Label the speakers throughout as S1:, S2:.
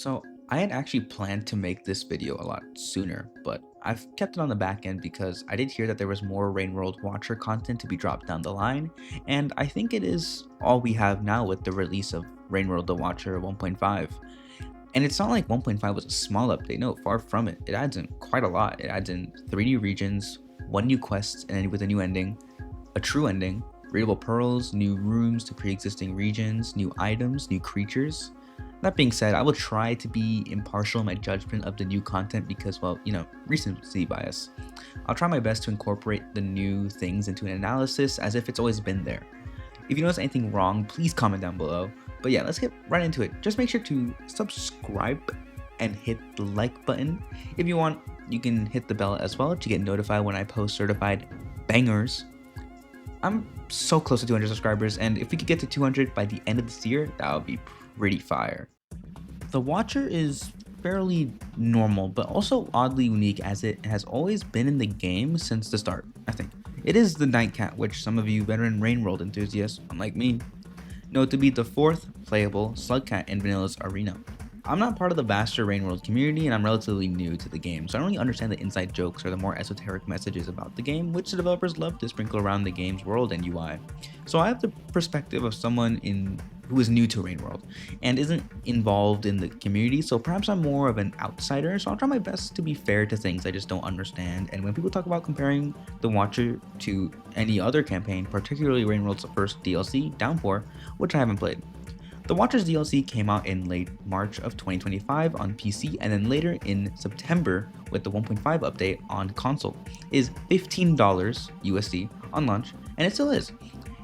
S1: So I had actually planned to make this video a lot sooner, but I've kept it on the back end because I did hear that there was more Rainworld Watcher content to be dropped down the line, and I think it is all we have now with the release of Rainworld the Watcher 1.5. And it's not like 1.5 was a small update, no, far from it. It adds in quite a lot. It adds in 3 new regions, 1 new quest, and with a new ending, a true ending, readable pearls, new rooms to pre-existing regions, new items, new creatures. That being said, I will try to be impartial in my judgment of the new content because, well, recency bias. I'll try my best to incorporate the new things into an analysis as if it's always been there. If you notice anything wrong, please comment down below. But yeah, let's get right into it. Just make sure to subscribe and hit the like button. If you want, you can hit the bell as well to get notified when I post certified bangers. I'm so close to 200 subscribers, and if we could get to 200 by the end of this year, that would be pretty fire. The Watcher is fairly normal, but also oddly unique as it has always been in the game since the start, I think. It is the Nightcat, which some of you veteran Rainworld enthusiasts, unlike me, know to be the 4th playable Slugcat in Vanilla's arena. I'm not part of the vaster Rainworld community, and I'm relatively new to the game, so I don't really understand the inside jokes or the more esoteric messages about the game, which the developers love to sprinkle around the game's world and UI. So I have the perspective of someone who is new to Rainworld and isn't involved in the community, so perhaps I'm more of an outsider, so I'll try my best to be fair to things I just don't understand. And when people talk about comparing the Watcher to any other campaign, particularly Rainworld's first DLC, Downpour, which I haven't played. The Watcher's DLC came out in late March of 2025 on PC, and then later in September with the 1.5 update on console, is $15 USD on launch, and it still is.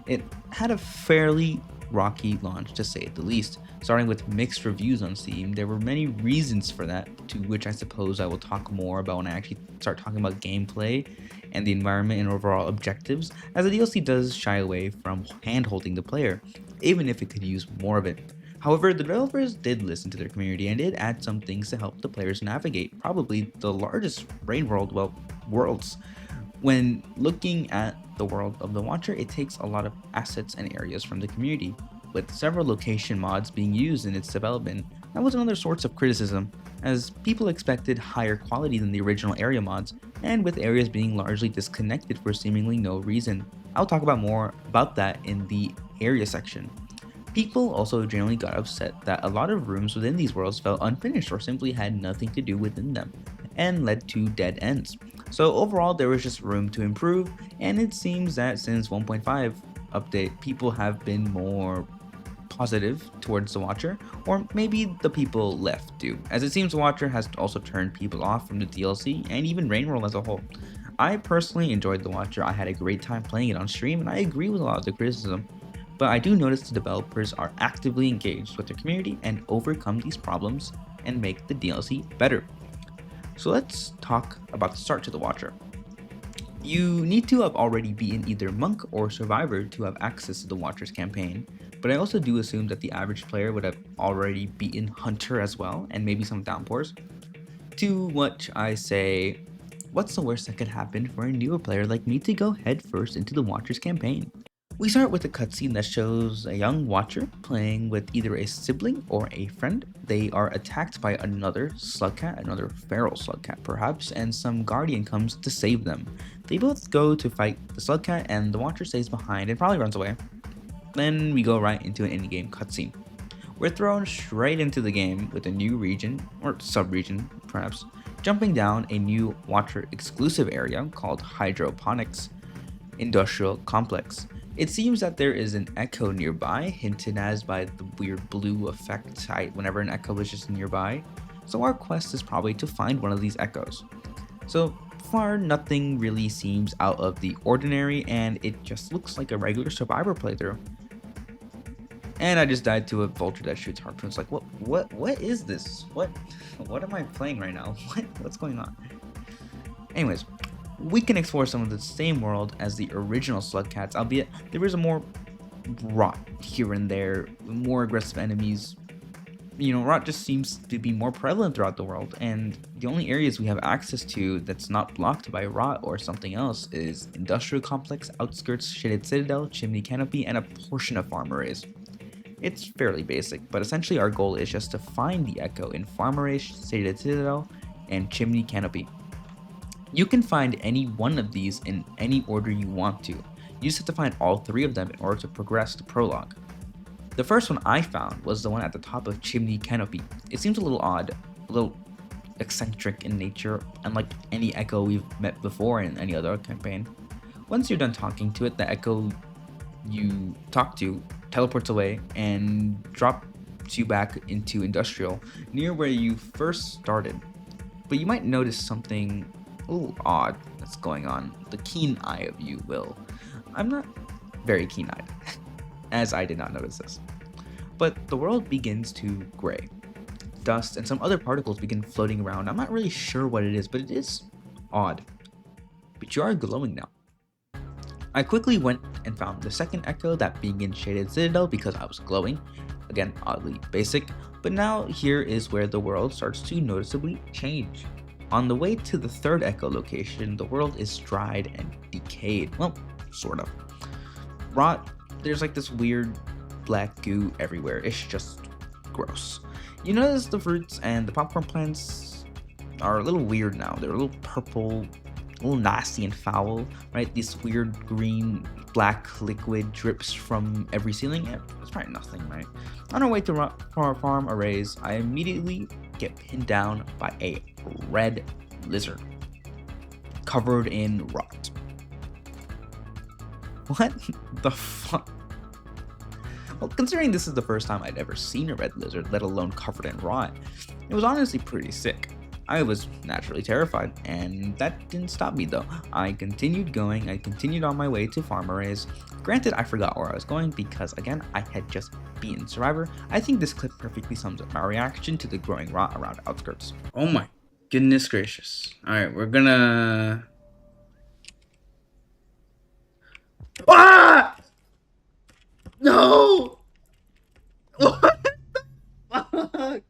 S1: It had a fairly rocky launch, to say the least. Starting with mixed reviews on Steam, there were many reasons for that, to which I suppose I will talk more about when I actually start talking about gameplay and the environment and overall objectives, as the DLC does shy away from hand-holding the player, even if it could use more of it. However, the developers did listen to their community and did add some things to help the players navigate probably the largest worlds. When looking at the world of the Watcher, it takes a lot of assets and areas from the community, with several location mods being used in its development. That was another source of criticism, as people expected higher quality than the original area mods, and with areas being largely disconnected for seemingly no reason. I'll talk about more about that in the area section. People also generally got upset that a lot of rooms within these worlds felt unfinished or simply had nothing to do within them, and led to dead ends. So overall, there was just room to improve, and it seems that since 1.5 update, people have been more positive towards the Watcher, or maybe the people left do, as it seems the Watcher has also turned people off from the DLC and even Rainworld as a whole. I personally enjoyed the Watcher. I had a great time playing it on stream, and I agree with a lot of the criticism, but I do notice the developers are actively engaged with their community and overcome these problems and make the DLC better. So let's talk about the start to the Watcher. You need to have already beaten either Monk or Survivor to have access to the Watcher's campaign, but I also do assume that the average player would have already beaten Hunter as well, and maybe some Downpours. To which I say, what's the worst that could happen for a newer player like me to go headfirst into the Watcher's campaign? We start with a cutscene that shows a young Watcher playing with either a sibling or a friend. They are attacked by another Slugcat, another feral Slugcat perhaps, and some Guardian comes to save them. They both go to fight the Slugcat, and the Watcher stays behind and probably runs away. Then we go right into an in-game cutscene. We're thrown straight into the game with a new region, or sub-region perhaps, jumping down a new Watcher exclusive area called Hydroponics Industrial Complex. It seems that there is an echo nearby, hinted as by the weird blue effect whenever an echo is just nearby, so our quest is probably to find one of these echoes. So far, nothing really seems out of the ordinary, and it just looks like a regular Survivor playthrough. And I just died to a vulture that shoots harpoons. Like, what is this? What am I playing right now? What's going on? Anyways, we can explore some of the same world as the original Slugcats, albeit there is a more rot here and there, more aggressive enemies. Rot just seems to be more prevalent throughout the world, and the only areas we have access to that's not blocked by rot or something else is Industrial Complex, Outskirts, Shaded Citadel, Chimney Canopy, and a portion of Farm Arrays. It's fairly basic, but essentially our goal is just to find the echo in Farmerace, Shaded Citadel, and Chimney Canopy. You can find any one of these in any order you want to. You just have to find all three of them in order to progress to Prologue. The first one I found was the one at the top of Chimney Canopy. It seems a little odd, a little eccentric in nature, unlike any echo we've met before in any other campaign. Once you're done talking to it, the echo you talk to teleports away and drops you back into Industrial, near where you first started. But you might notice something a little odd that's going on. The keen eye of you will. I'm not very keen-eyed, as I did not notice this. But the world begins to gray. Dust and some other particles begin floating around. I'm not really sure what it is, but it is odd. But you are glowing now. I quickly went and found the second echo, that being in Shaded Citadel, because I was glowing. Again, oddly basic, but now here is where the world starts to noticeably change. On the way to the third echo location, the world is dried and decayed. Well, sort of. Rot, there's like this weird black goo everywhere. It's just gross. You notice the fruits and the popcorn plants are a little weird now. They're a little purple, a little nasty and foul, right? This weird green, black liquid drips from every ceiling. Yeah, it's probably nothing, right? On our way to our farm arrays, I immediately get pinned down by a red lizard covered in rot. What the fuck? Well, considering this is the first time I'd ever seen a red lizard, let alone covered in rot, it was honestly pretty sick. I was naturally terrified, and that didn't stop me though. I continued going, I continued on my way to farm arrays. Granted, I forgot where I was going because, again, I had just beaten Survivor. I think this clip perfectly sums up my reaction to the growing rot around outskirts.
S2: Oh my goodness gracious. Alright, we're gonna... Ah! No! What the fuck?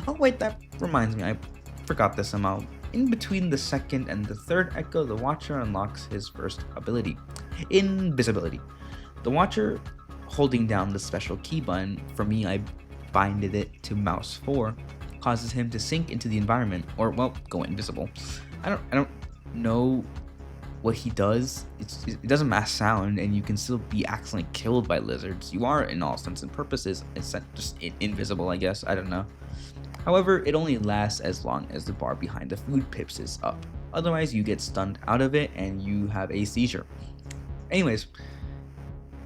S1: Oh wait, that reminds me, I forgot this amount. In between the second and the third echo, the Watcher unlocks his first ability, Invisibility. The Watcher, holding down the special key button, for me I binded it to mouse 4, causes him to sink into the environment, or well, go invisible. I don't know what he does. It does a mass sound, and you can still be accidentally killed by lizards. You are, in all intents and purposes, just invisible, I guess. I don't know. However, it only lasts as long as the bar behind the food pips is up. Otherwise, you get stunned out of it and you have a seizure. Anyways,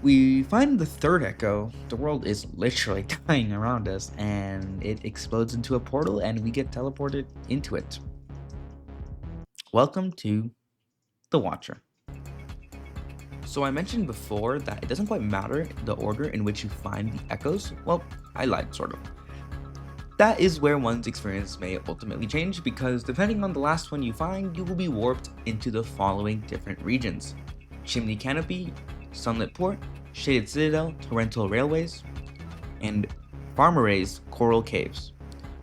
S1: we find the third echo. The world is literally dying around us, and it explodes into a portal, and we get teleported into it. Welcome to the Watcher. So I mentioned before that it doesn't quite matter the order in which you find the echoes. Well, I lied, sort of. That is where one's experience may ultimately change, because depending on the last one you find, you will be warped into the following different regions: Chimney Canopy, Sunlit Port, Shaded Citadel, Torrential Railways, and Farm Arrays Coral Caves.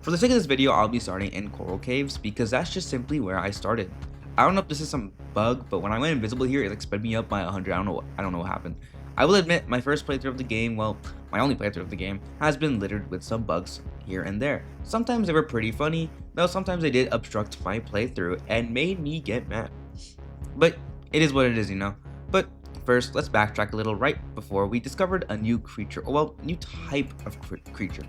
S1: For the sake of this video, I'll be starting in Coral Caves because that's just simply where I started. I don't know if this is some bug, but when I went invisible here, it like sped me up by 100. I don't know what happened. I will admit, my first playthrough of the game, well, my only playthrough of the game, has been littered with some bugs here and there. Sometimes they were pretty funny, though sometimes they did obstruct my playthrough and made me get mad. But it is what it is, you know. But first, let's backtrack a little right before we discovered a new creature, well, new type of creature.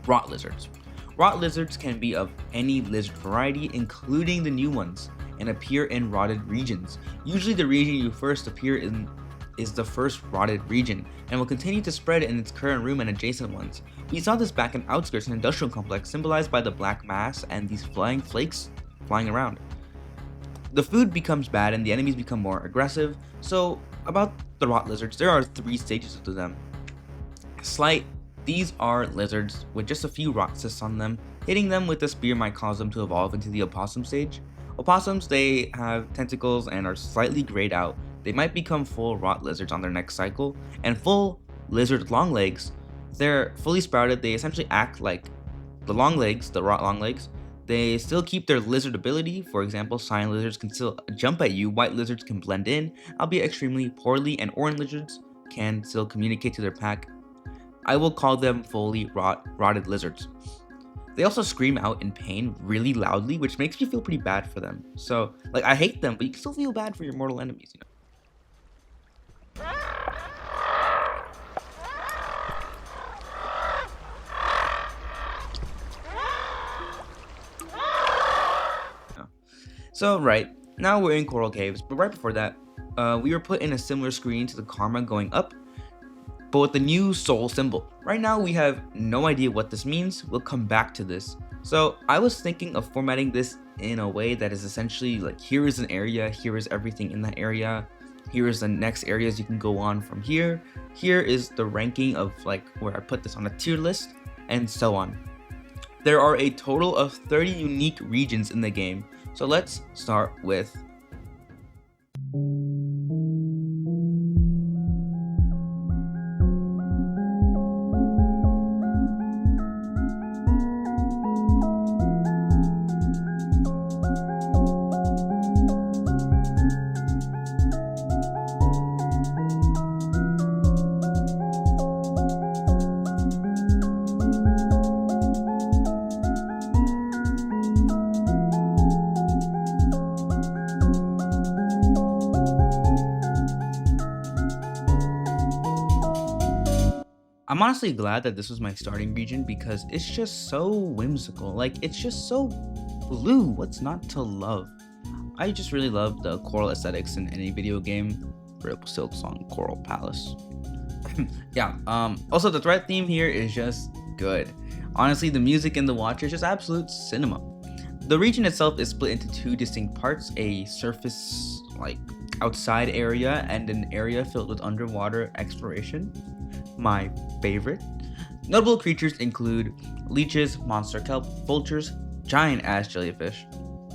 S1: Rot lizards. Rot lizards can be of any lizard variety, including the new ones, and appear in rotted regions. Usually the region you first appear in is the first rotted region, and will continue to spread in its current room and adjacent ones. We saw this back in Outskirts, an industrial complex symbolized by the black mass and these flying flakes flying around. The food becomes bad and the enemies become more aggressive. So about the rot lizards, there are 3 stages to them. Slight. These are lizards with just a few rot cysts on them. Hitting them with a spear might cause them to evolve into the opossum stage. Opossums, they have tentacles and are slightly grayed out. They might become full rot lizards on their next cycle. And full lizard long legs, they're fully sprouted. They essentially act like the long legs, the rot long legs. They still keep their lizard ability. For example, cyan lizards can still jump at you. White lizards can blend in, albeit extremely poorly, and orange lizards can still communicate to their pack, I will call them fully rotted lizards. They also scream out in pain really loudly, which makes me feel pretty bad for them. So, like, I hate them, but you can still feel bad for your mortal enemies, you know? So, right, now we're in Coral Caves, but right before that, we were put in a similar screen to the Karma going up, but with the new soul symbol. Right now, we have no idea what this means. We'll come back to this. So, I was thinking of formatting this in a way that is essentially like, here is an area, here is everything in that area, here is the next areas you can go on from here, here is the ranking of like where I put this on a tier list, and so on. There are a total of 30 unique regions in the game. So let's start with I'm honestly glad that this was my starting region because it's just so whimsical. Like, it's just so blue. What's not to love? I just really love the coral aesthetics in any video game. Rip Silk Song Coral Palace. Yeah, also the threat theme here is just good. Honestly, the music in the Watcher is just absolute cinema. The region itself is split into two distinct parts, a surface, like, outside area and an area filled with underwater exploration. My favorite. Notable creatures include leeches, monster kelp, vultures, giant ass jellyfish,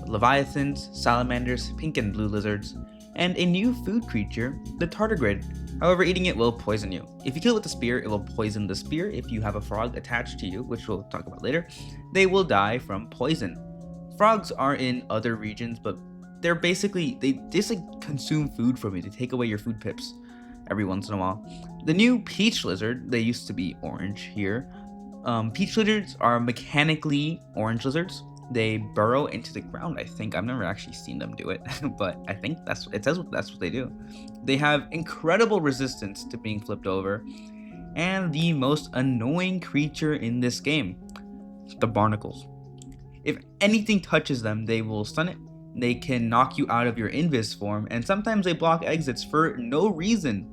S1: leviathans, salamanders, pink and blue lizards, and a new food creature, the tardigrade. However, eating it will poison you. If you kill it with a spear, it will poison the spear. If you have a frog attached to you, which we'll talk about later, they will die from poison. Frogs are in other regions, but they're basically, they just like consume food from you. They take away your food pips every once in a while. The new peach lizard, they used to be orange here. Peach lizards are mechanically orange lizards. They burrow into the ground, I think. I've never actually seen them do it, but I think that's what they do. They have incredible resistance to being flipped over, and the most annoying creature in this game, the barnacles. If anything touches them, they will stun it. They can knock you out of your invis form, and sometimes they block exits for no reason.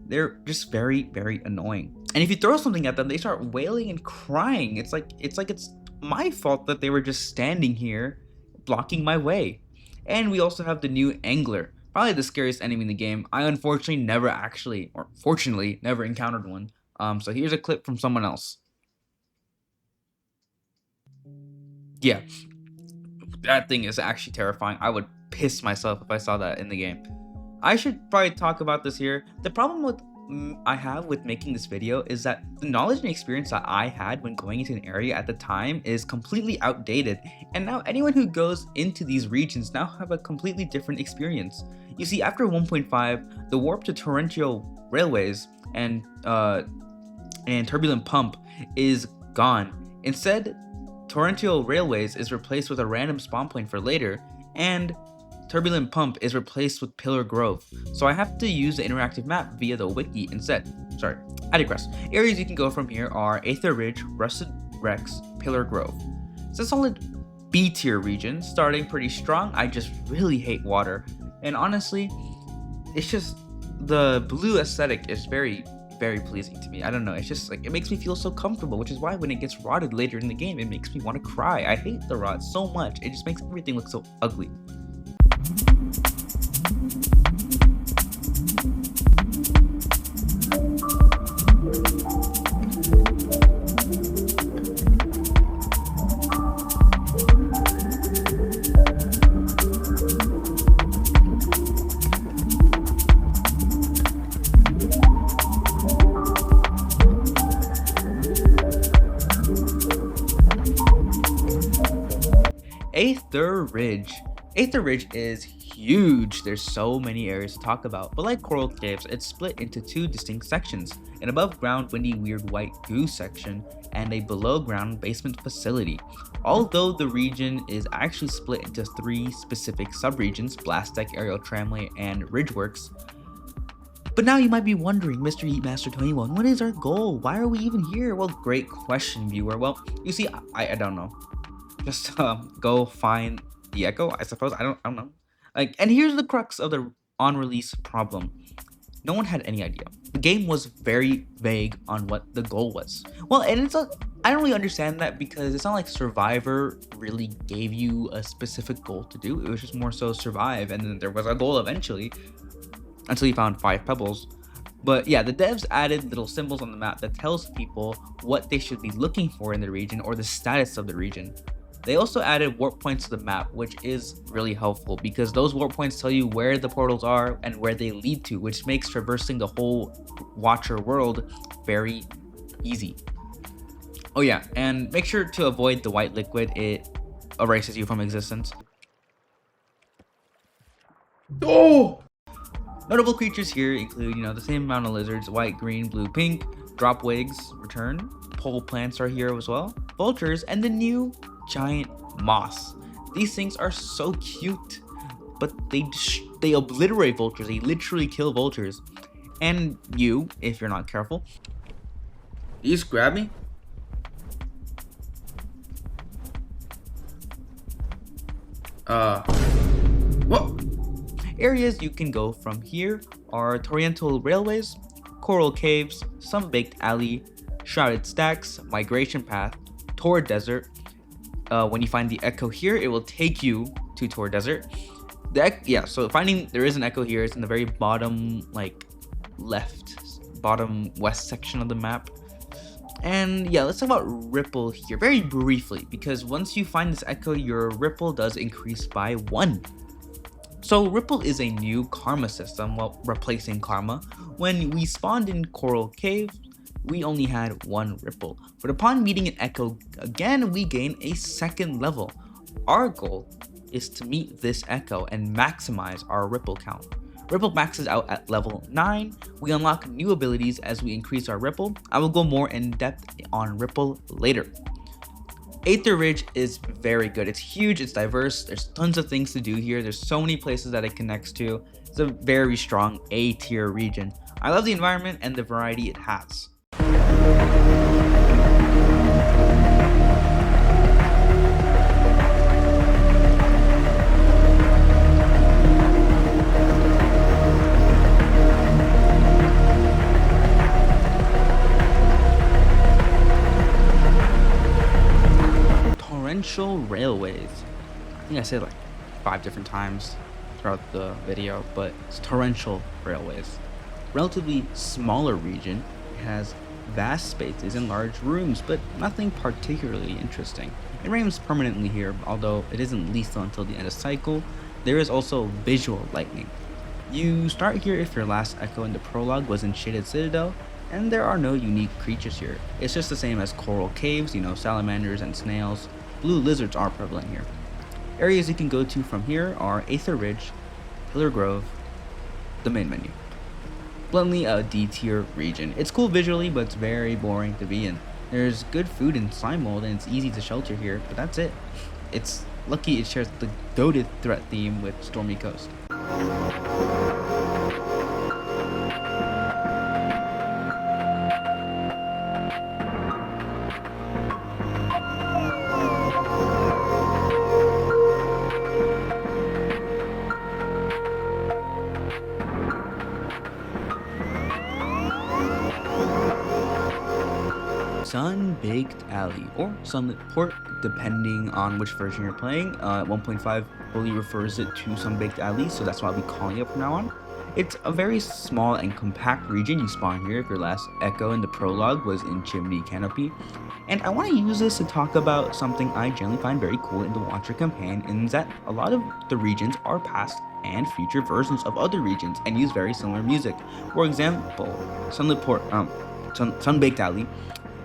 S1: They're just very, very annoying. And if you throw something at them, they start wailing and crying. It's like it's my fault that they were just standing here blocking my way. And we also have the new angler, probably the scariest enemy in the game. I unfortunately never actually, or fortunately, never encountered one. So here's a clip from someone else. Yeah, that thing is actually terrifying. I would piss myself if I saw that in the game. I should probably talk about this here. The problem I have with making this video is that the knowledge and experience that I had when going into an area at the time is completely outdated, and now anyone who goes into these regions now have a completely different experience. You see, after 1.5, the warp to Torrential Railways and Turbulent Pump is gone. Instead, Torrential Railways is replaced with a random spawn point for later, and Turbulent Pump is replaced with Pillar Grove, so I have to use the interactive map via the wiki instead. Sorry, I digress. Areas you can go from here are Aether Ridge, Rusted Wrecks, Pillar Grove. It's a solid B tier region, starting pretty strong. I just really hate water, and honestly, it's just the blue aesthetic is very, very pleasing to me. I don't know, it's just like, it makes me feel so comfortable, which is why when it gets rotted later in the game, it makes me want to cry. I hate the rot so much, it just makes everything look so ugly. Aether Ridge. Aether Ridge is huge, there's so many areas to talk about, but like Coral Caves, it's split into two distinct sections, an above ground windy weird white goo section, and a below ground basement facility. Although the region is actually split into three specific subregions, Blast Deck, Aerial Tramway, and Ridgeworks. But now you might be wondering, Mr. Heatmaster 21, what is our goal? Why are we even here? Well, great question, viewer. Well, you see, I don't know. Just go find the Echo, I suppose. I don't know. Like, and here's the crux of the on-release problem. No one had any idea. The game was very vague on what the goal was. Well, and I don't really understand that because it's not like Survivor really gave you a specific goal to do. It was just more so survive, and then there was a goal eventually, until you found 5 pebbles. But yeah, the devs added little symbols on the map that tells people what they should be looking for in the region or the status of the region. They also added warp points to the map, which is really helpful because those warp points tell you where the portals are and where they lead to, which makes traversing the whole Watcher world very easy. Oh yeah, and make sure to avoid the white liquid, it erases you from existence.
S2: Oh!
S1: Notable creatures here include, the same amount of lizards, white, green, blue, pink, drop wigs return, pole plants are here as well, vultures, and the new giant moss. These things are so cute, but they obliterate vultures, they literally kill vultures. And you, if you're not careful.
S2: Did you just grab me? What?
S1: Areas you can go from here are Torrential Railways, Coral Caves, Sunbaked Alley, Shrouded Stacks, Migration Path, Torrid Desert. When you find the Echo here, it will take you to Torrid Desert. So finding there is an Echo here. It's in the very bottom, bottom west section of the map. And yeah, let's talk about Ripple here very briefly, because once you find this Echo, your Ripple does increase by 1. So Ripple is a new karma system, while replacing karma. When we spawned in Coral Cave, we only had 1 Ripple, but upon meeting an Echo again, we gain a 2nd level. Our goal is to meet this Echo and maximize our Ripple count. Ripple maxes out at level 9. We unlock new abilities as we increase our Ripple. I will go more in depth on Ripple later. Aether Ridge is very good. It's huge, it's diverse, there's tons of things to do here, there's so many places that it connects to. It's a very strong A tier region. I love the environment and the variety it has. Torrential Railways. I think I said 5 different times throughout the video, but it's Torrential Railways. Relatively smaller region. It has vast spaces and large rooms, but nothing particularly interesting. It rains permanently here, although it isn't lethal until the end of cycle. There is also visual lightning. You start here if your last Echo in the Prologue was in Shaded Citadel, and there are no unique creatures here. It's just the same as Coral Caves, salamanders and snails. Blue lizards are prevalent here. Areas you can go to from here are Aether Ridge, Pillar Grove, the main menu. Bluntly a D tier region. It's cool visually, but it's very boring to be in. There's good food and slime mold, and it's easy to shelter here, but that's it. It's lucky it shares the goated threat theme with Stormy Coast. Sunbaked Alley, or Sunlit Port, depending on which version you're playing. 1.5 fully refers it to Sunbaked Alley, so that's why I'll be calling it from now on. It's a very small and compact region. You spawn here if your last Echo in the Prologue was in Chimney Canopy. And I want to use this to talk about something I generally find very cool in the Watcher campaign, in that a lot of the regions are past and future versions of other regions and use very similar music. For example, Sunbaked Alley.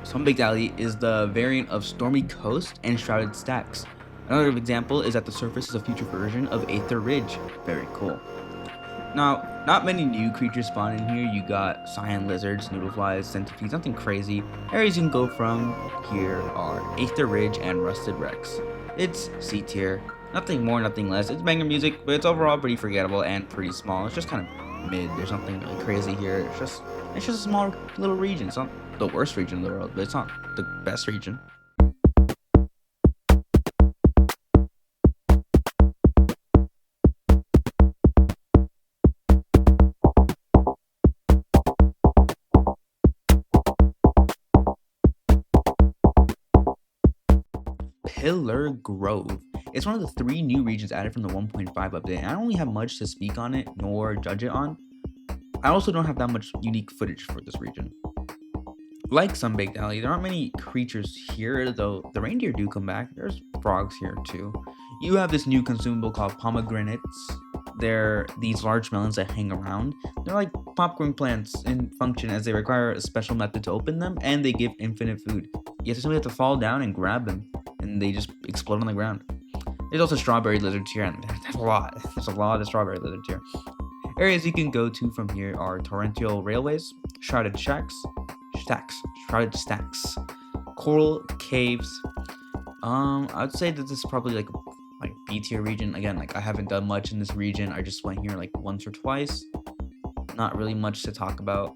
S1: Sunbaked Alley is the variant of Stormy Coast and Shrouded Stacks. Another example is that the surface is a future version of Aether Ridge. Very cool. Now, not many new creatures spawn in here. You got cyan lizards, noodleflies, centipedes, nothing crazy. Areas you can go from here are Aether Ridge and Rusted Rex. It's C tier, nothing more, nothing less. It's banger music, but it's overall pretty forgettable and pretty small. It's just kind of mid. There's nothing really crazy here. It's just a small little region. It's not the worst region in the world, but it's not the best region. Pillar Grove. It's one of the 3 new regions added from the 1.5 update, and I don't really have much to speak on it nor judge it on. I also don't have that much unique footage for this region. Like Sunbaked Alley, there aren't many creatures here, though the reindeer do come back. There's frogs here too. You have this new consumable called pomegranates. They're these large melons that hang around. They're like popcorn plants in function, as they require a special method to open them, and they give infinite food. You simply have to fall down and grab them, and they just explode on the ground. There's also strawberry lizards here, and there's a lot. There's a lot of strawberry lizards here. Areas you can go to from here are Torrential Railways, Shrouded Shrouded Stacks, Coral Caves. I'd say that this is probably like B tier region. Again, like I haven't done much in this region. I just went here like once or twice. Not really much to talk about.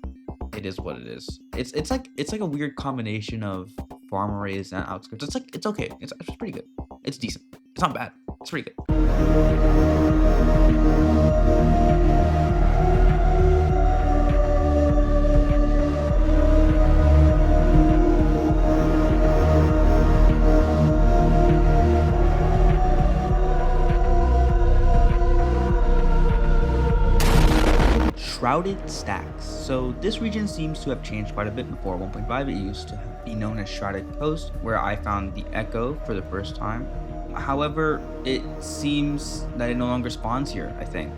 S1: It is what it is. It's like a weird combination of farm arrays and outskirts. It's okay. It's pretty good. It's decent. It's not bad. It's pretty good. Shrouded Stacks. So this region seems to have changed quite a bit. Before 1.5, it used to be known as Shrouded Coast, where I found the Echo for the first time. However, it seems that it no longer spawns here, I think.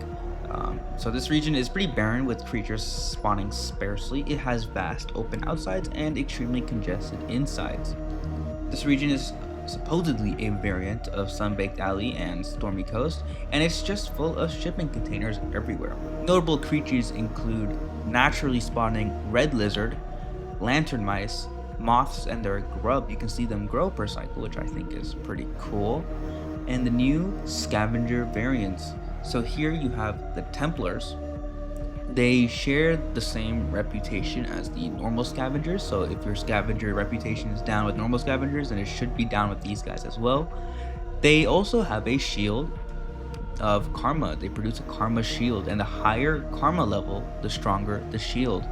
S1: So this region is pretty barren, with creatures spawning sparsely. It has vast open outsides and extremely congested insides. This region is supposedly a variant of Sunbaked Alley and Stormy Coast, and it's just full of shipping containers everywhere. Notable creatures include naturally spawning red lizard, lantern mice, moths and their grub. You can see them grow per cycle, which I think is pretty cool, and the new scavenger variants. So here you have the Templars. They share the same reputation as the normal scavengers, so if your scavenger reputation is down with normal scavengers, then it should be down with these guys as well. They also have a shield of karma. They produce a karma shield, and the higher karma level, the stronger the shield.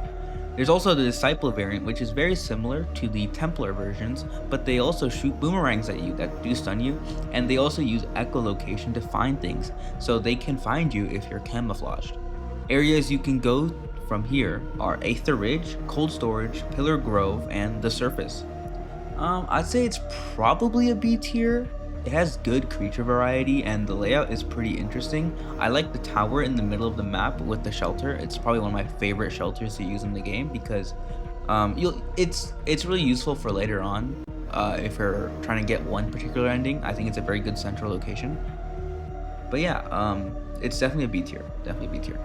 S1: There's also the Disciple variant, which is very similar to the Templar versions, but they also shoot boomerangs at you that do stun you, and they also use echolocation to find things, so they can find you if you're camouflaged. Areas you can go from here are Aether Ridge, Cold Storage, Pillar Grove, and the Surface. I'd say it's probably a B tier. It has good creature variety and the layout is pretty interesting. I like the tower in the middle of the map with the shelter. It's probably one of my favorite shelters to use in the game because it's really useful for later on if you're trying to get one particular ending. I think it's a very good central location. But yeah, it's definitely a B tier. Definitely a B tier.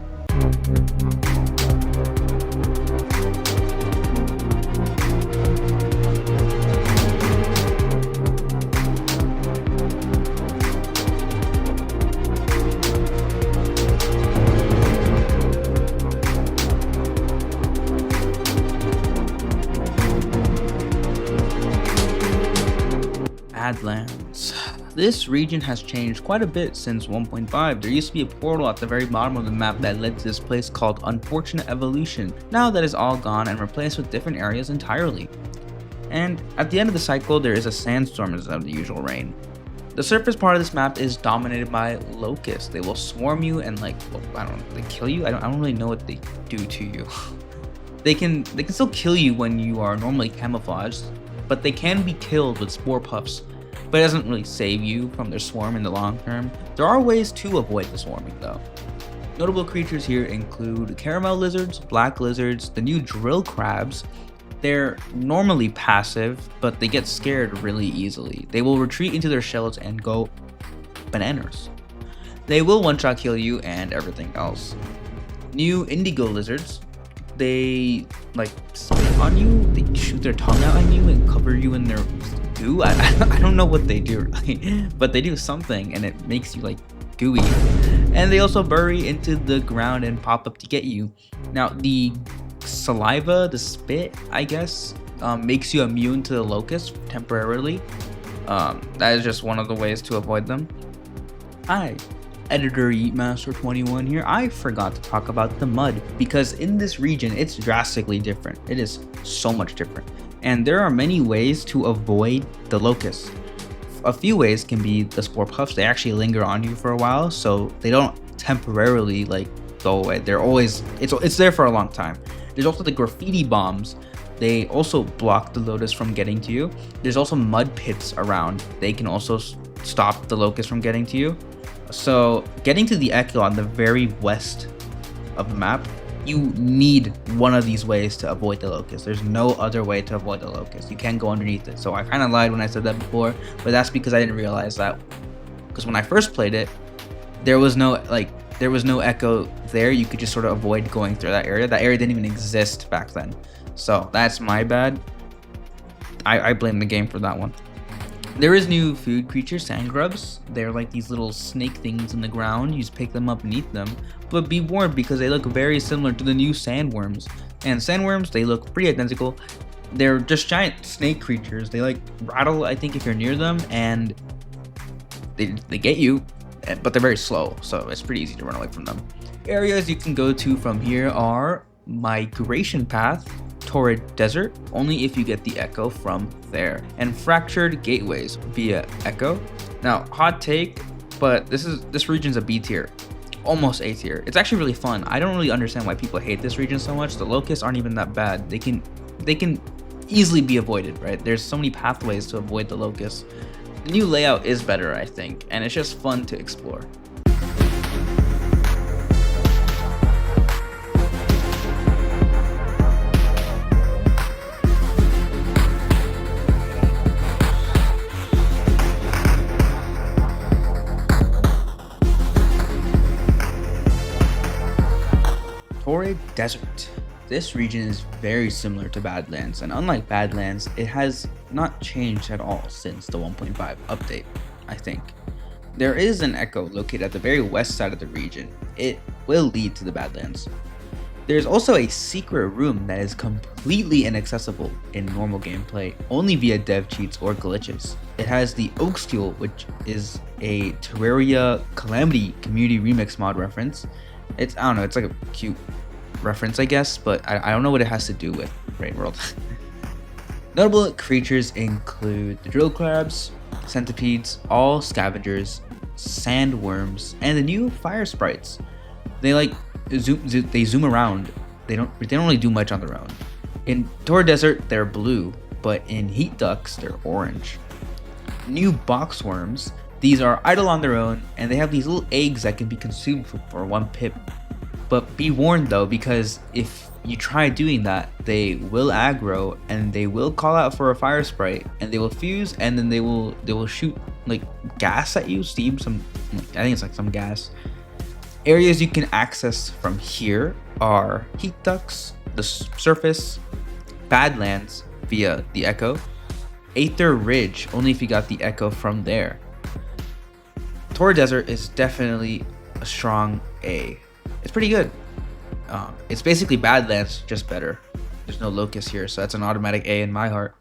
S1: Badlands. This region has changed quite a bit since 1.5. There used to be a portal at the very bottom of the map that led to this place called Unfortunate Evolution. Now that is all gone and replaced with different areas entirely. And at the end of the cycle, there is a sandstorm instead of the usual rain. The surface part of this map is dominated by locusts. They will swarm you and they kill you. I don't really know what they do to you. They can still kill you when you are normally camouflaged, but they can be killed with spore puffs. But it doesn't really save you from their swarm in the long term. There are ways to avoid the swarming though. Notable creatures here include caramel lizards, black lizards, the new drill crabs, They're normally passive, but they get scared really easily. They will retreat into their shells and go bananas. They will one-shot kill you and everything else. New indigo lizards, they like spit on you, they shoot their tongue out on you and cover you in their goo. I don't know what they do, but they do something and it makes you like gooey. And they also bury into the ground and pop up to get you. Now the saliva, the spit, I guess, makes you immune to the locust temporarily. That is just one of the ways to avoid them. Hi, Editor Eatmaster21 here. I forgot to talk about the mud, because in this region it's drastically different. It is so much different, and there are many ways to avoid the locusts. A few ways can be the spore puffs. They actually linger on you for a while, so they don't temporarily like go away. They're always, it's there for a long time. There's also the graffiti bombs. They also block the lotus from getting to you. There's also mud pits around. They can also stop the locust from getting to you. So getting to the echo on the very west of the map, you need one of these ways to avoid the locust. There's no other way to avoid the locust. You can't go underneath it. So I kind of lied when I said that before, but that's because I didn't realize that. Because when I first played it, there was no echo there. You could just sort of avoid going through that area. That area didn't even exist back then. So that's my bad. I blame the game for that one. There is new food creatures, sand grubs. They're like these little snake things in the ground. You just pick them up and eat them. But be warned, because they look very similar to the new sandworms. And sandworms, they look pretty identical. They're just giant snake creatures. They like rattle, I think, if you're near them, and they get you, but they're very slow, so it's pretty easy to run away from them. Areas you can go to from here are Migration Path, Torrid Desert, only if you get the echo from there, and Fractured Gateways via echo. Now, hot take, but this region's a B tier, almost A tier. It's actually really fun. I don't really understand why people hate this region so much. The locusts aren't even that bad. They can easily be avoided, right? There's so many pathways to avoid the locusts. The new layout is better, I think, and it's just fun to explore. Torrid Desert. This region is very similar to Badlands, and unlike Badlands, it has not changed at all since the 1.5 update, I think. There is an echo located at the very west side of the region. It will lead to the Badlands. There's also a secret room that is completely inaccessible in normal gameplay, only via dev cheats or glitches. It has the Oak Steel, which is a Terraria Calamity community remix mod reference. I don't know, it's like a cute reference, I guess, but I don't know what it has to do with rainworld. Notable creatures include the drill crabs, centipedes, all scavengers, sandworms, and the new fire sprites. They like zoom around. They don't really do much on their own. In Torrid Desert, they're blue, but in Heat Ducts, they're orange. New boxworms. These are idle on their own, and they have these little eggs that can be consumed for 1 pip. But be warned though, because if you try doing that, they will aggro and they will call out for a fire sprite, and they will fuse, and then they will shoot like gas at you, steam, I think it's like some gas. Areas you can access from here are Heat Ducts, the surface, Badlands via the echo, Aether Ridge, only if you got the echo from there. Torrid Desert is definitely a strong A. It's pretty good. It's basically Badlands, just better. There's no locust here, so that's an automatic A in my heart.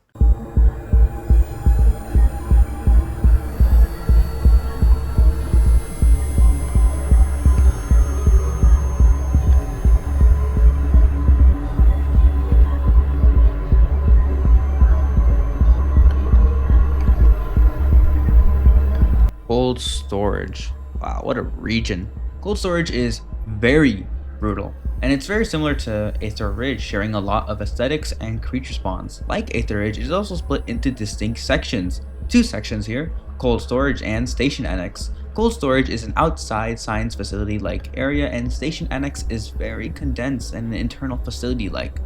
S1: Cold storage. Wow, what a region. Cold storage is very brutal, and it's very similar to Aether Ridge, sharing a lot of aesthetics and creature spawns. Like Aether Ridge, it is also split into distinct sections. 2 sections here, Cold Storage and Station Annex. Cold Storage is an outside science facility like area, and Station Annex is very condensed and an internal facility like.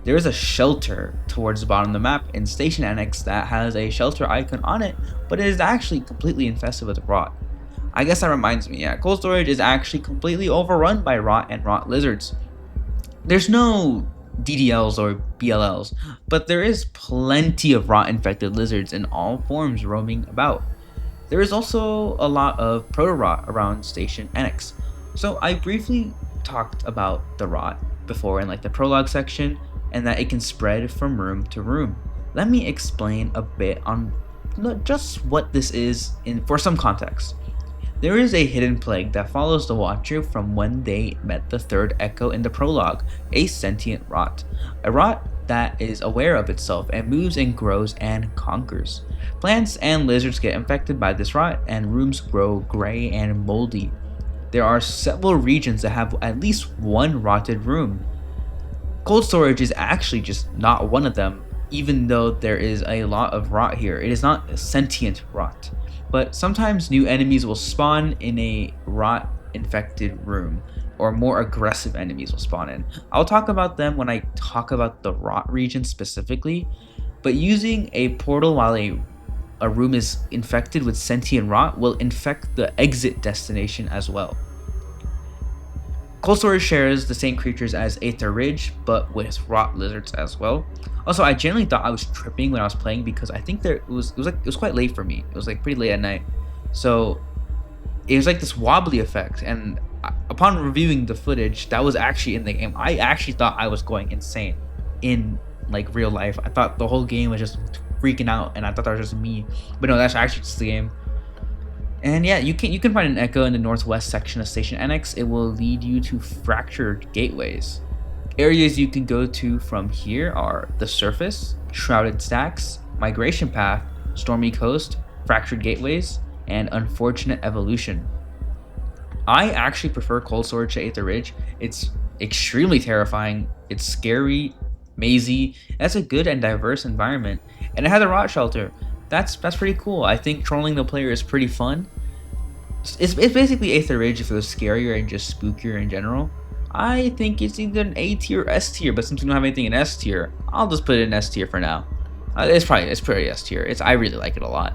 S1: There is a shelter towards the bottom of the map in Station Annex that has a shelter icon on it, but it is actually completely infested with rot. I guess that reminds me, yeah, cold storage is actually completely overrun by rot and rot lizards. There's no DDLs or BLLs, but there is plenty of rot infected lizards in all forms roaming about. There is also a lot of proto-rot around Station Annex. So I briefly talked about the rot before in like the prologue section, and that it can spread from room to room. Let me explain a bit on just what this is for some context. There is a hidden plague that follows the Watcher from when they met the third echo in the prologue, a sentient rot. A rot that is aware of itself and moves and grows and conquers. Plants and lizards get infected by this rot and rooms grow gray and moldy. There are several regions that have at least one rotted room. Cold storage is actually just not one of them, even though there is a lot of rot here. It is not a sentient rot. But sometimes new enemies will spawn in a rot infected room, or more aggressive enemies will spawn in. I'll talk about them when I talk about the rot region specifically, but using a portal while a room is infected with sentient rot will infect the exit destination as well. Cold storage shares the same creatures as Aether Ridge, but with rot lizards as well. Also, I generally thought I was tripping when I was playing because I think it was quite late for me. It was like pretty late at night, so it was like this wobbly effect. And upon reviewing the footage that was actually in the game, I actually thought I was going insane in like real life. I thought the whole game was just freaking out, and I thought that was just me. But no, that's actually just the game. And yeah, you can find an echo in the northwest section of Station Annex. It will lead you to fractured gateways. Areas you can go to from here are the surface, shrouded stacks, migration path, stormy coast, fractured gateways, and unfortunate evolution. I actually prefer cold storage to Aether Ridge. It's extremely terrifying. It's scary, mazy. That's a good and diverse environment, and it has a rot shelter. That's pretty cool. I think trolling the player is pretty fun. It's basically Aether Ridge if it was scarier and just spookier in general. I think it's either an A tier or S tier, but since we don't have anything in S tier, I'll just put it in S tier for now. It's pretty S tier. I really like it a lot.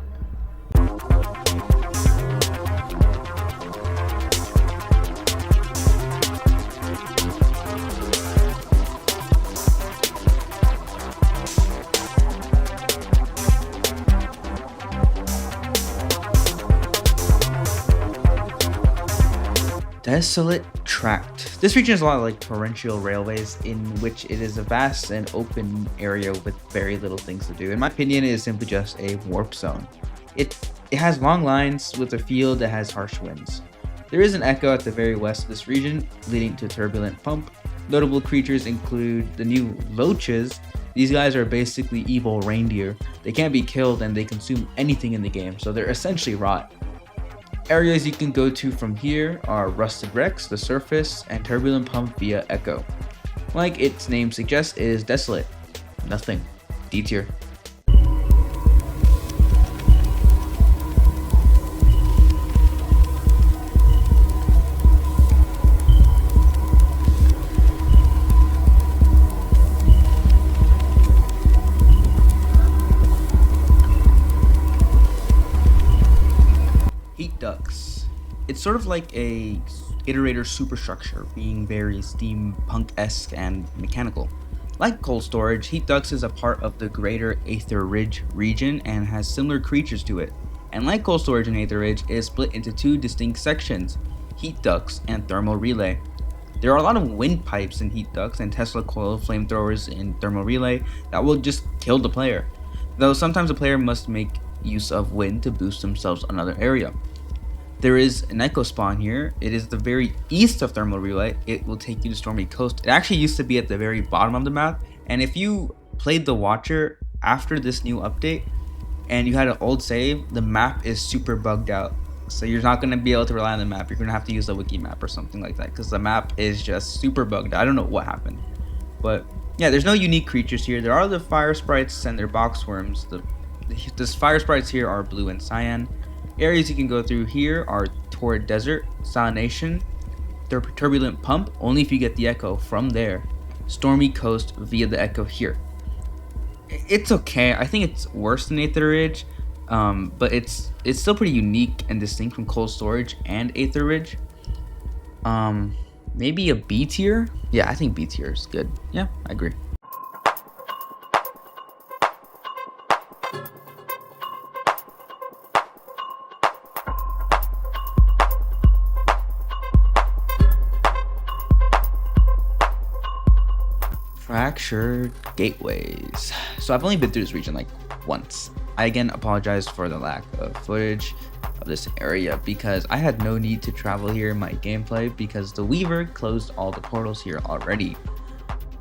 S1: Desolate Tract. This region is a lot like Torrential railways, in which it is a vast and open area with very little things to do. In my opinion, it is simply just a warp zone. It has long lines with a field that has harsh winds. There is an echo at the very west of this region, leading to Turbulent Pump. Notable creatures include the new Loaches. These guys are basically evil reindeer. They can't be killed and they consume anything in the game, so they're essentially rot. Areas you can go to from here are Rusted Wrecks, the surface, and Turbulent Pump via Echo. Like its name suggests, it is desolate. Nothing. D tier. Ducts. It's sort of like a iterator superstructure, being very steampunk-esque and mechanical. Like cold storage, Heat Ducts is a part of the greater Aether Ridge region and has similar creatures to it. And like cold storage and Aether Ridge, it is split into two distinct sections, Heat Ducts and Thermal Relay. There are a lot of wind pipes in Heat Ducts and Tesla coil flamethrowers in Thermal Relay that will just kill the player, though sometimes the player must make use of wind to boost themselves another area. There is an echo spawn here. It is the very east of Thermal Relay. It will take you to Stormy Coast. It actually used to be at the very bottom of the map, and if you played the Watcher after this new update and you had an old save, the map is super bugged out. So you're not going to be able to rely on the map. You're going to have to use a wiki map or something like that because the map is just super bugged. I don't know what happened. But yeah, there's no unique creatures here. There are the fire sprites and their box worms. The fire sprites here are blue and cyan. Areas you can go through here are Torrid Desert, Salination, Turbulent Pump, only if you get the echo from there. Stormy coast via the Echo here. It's okay. I think it's worse than Aether Ridge, but it's still pretty unique and distinct from cold storage and Aether Ridge. Maybe a B tier? Yeah, I think B tier is good. Yeah, I agree. Fractured gateways. So I've only been through this region like once. I again apologize for the lack of footage of this area because I had no need to travel here in my gameplay because the Weaver closed all the portals here already.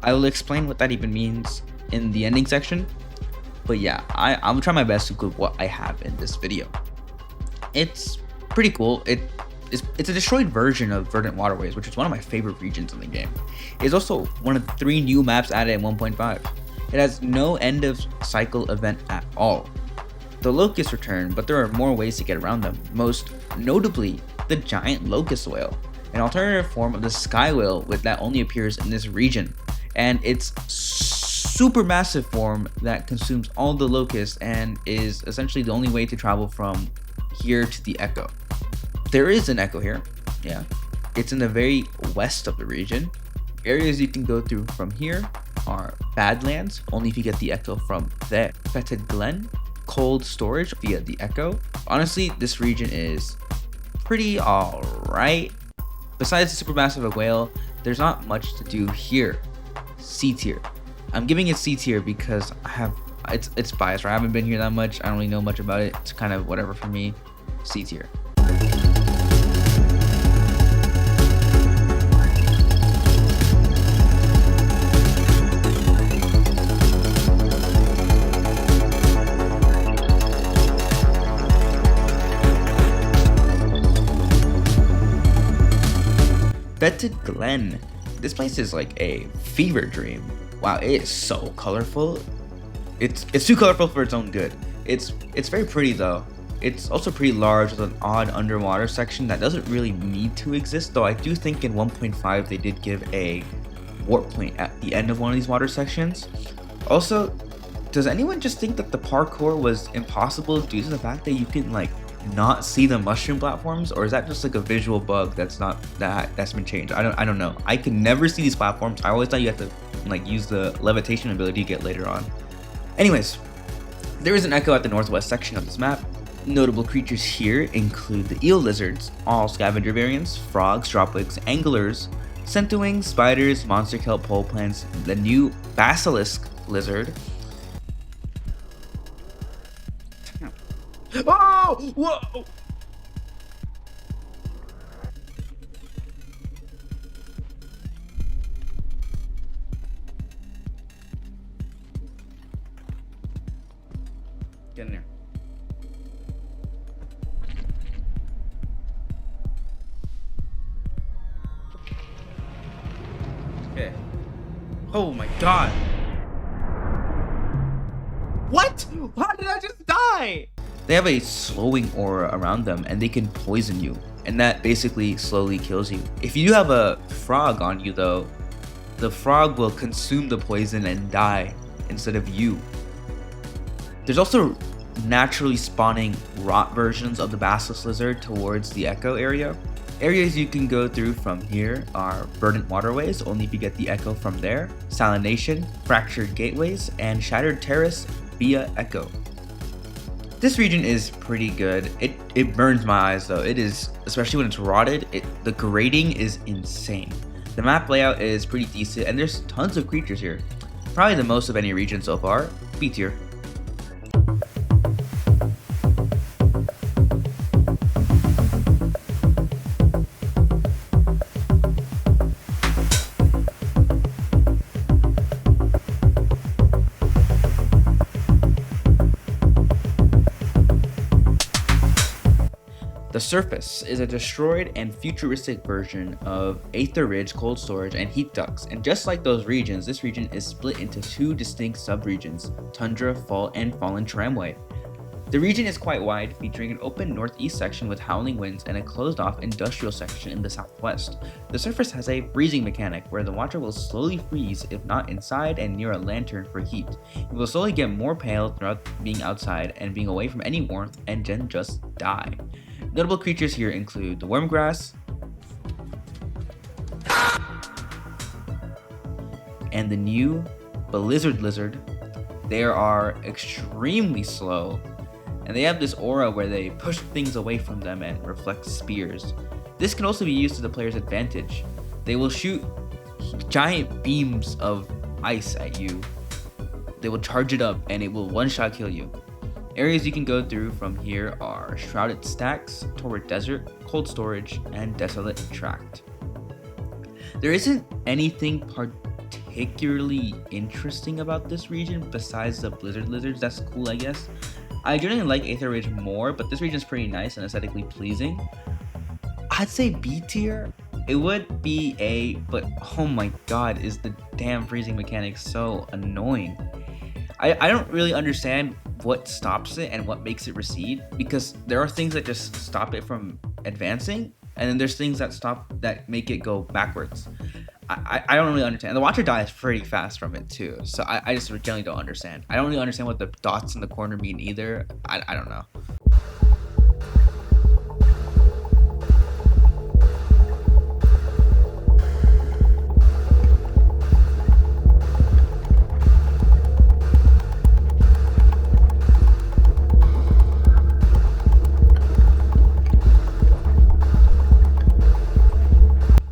S1: I will explain what that even means in the ending section, but yeah, I will try my best to include what I have in this video. It's pretty cool. It's a destroyed version of Verdant Waterways, which is one of my favorite regions in the game. It's also one of 3 new maps added in 1.5. It has no end of cycle event at all. The locusts return, but there are more ways to get around them, most notably the giant locust whale, an alternative form of the sky whale that only appears in this region, and its super massive form that consumes all the locusts and is essentially the only way to travel from here to the Echo. There is an Echo here, yeah. It's in the very west of the region. Areas you can go through from here are Badlands, only if you get the Echo from there. Fetid Glen, cold storage via the Echo. Honestly, this region is pretty alright. Besides the supermassive whale, there's not much to do here. C tier. I'm giving it C tier because it's biased, right? I haven't been here that much. I don't really know much about it. It's kind of whatever for me. C tier. Fetid Glen. This place is like a fever dream. Wow, it is so colorful. It's too colorful for its own good. It's very pretty though. It's also pretty large with an odd underwater section that doesn't really need to exist, though I do think in 1.5 they did give a warp point at the end of one of these water sections. Also, does anyone just think that the parkour was impossible due to the fact that you can like not see the mushroom platforms, or is that just like a visual bug that's been changed? I don't know. I could never see these platforms. I always thought you had to like use the levitation ability you get later on. Anyways, there is an Echo at the northwest section of this map. Notable creatures here include the eel lizards, all scavenger variants, frogs, dropwings, anglers, centowings, spiders, monster kelp, pole plants, the new basilisk lizard. Oh! Whoa! Get in there. Okay. Oh my god. What? How did I just die? They have a slowing aura around them and they can poison you, and that basically slowly kills you. If you have a frog on you though, the frog will consume the poison and die instead of you. There's also naturally spawning rot versions of the basilisk lizard towards the Echo area. Areas you can go through from here are Verdant Waterways, only if you get the Echo from there, Salination, Fractured Gateways, and Shattered Terrace via Echo. This region is pretty good. It burns my eyes though. It is, especially when it's rotted, the grading is insane. The map layout is pretty decent and there's tons of creatures here. Probably the most of any region so far. B tier. The surface is a destroyed and futuristic version of Aether Ridge cold storage and heat ducts, and just like those regions, this region is split into 2 distinct subregions, Tundra, Fault, and Fallen Tramway. The region is quite wide, featuring an open northeast section with howling winds and a closed-off industrial section in the southwest. The surface has a freezing mechanic, where the water will slowly freeze if not inside and near a lantern for heat. It will slowly get more pale throughout being outside and being away from any warmth and then just die. Notable creatures here include the wormgrass and the new blizzard lizard. They are extremely slow, and they have this aura where they push things away from them and reflect spears. This can also be used to the player's advantage. They will shoot giant beams of ice at you. They will charge it up and it will one-shot kill you. Areas you can go through from here are Shrouded Stacks, Torrid Desert, Cold Storage, and Desolate Tract. There isn't anything particularly interesting about this region besides the blizzard lizards. That's cool, I guess. I generally like Aether Ridge more, but this region is pretty nice and aesthetically pleasing. I'd say B tier. It would be A, but oh my god, is the damn freezing mechanic so annoying. I don't really understand what stops it and what makes it recede, because there are things that just stop it from advancing, and then there's things that make it go backwards. I don't really understand. The Watcher dies pretty fast from it too, so I just generally don't understand. I don't really understand what the dots in the corner mean either. I don't know.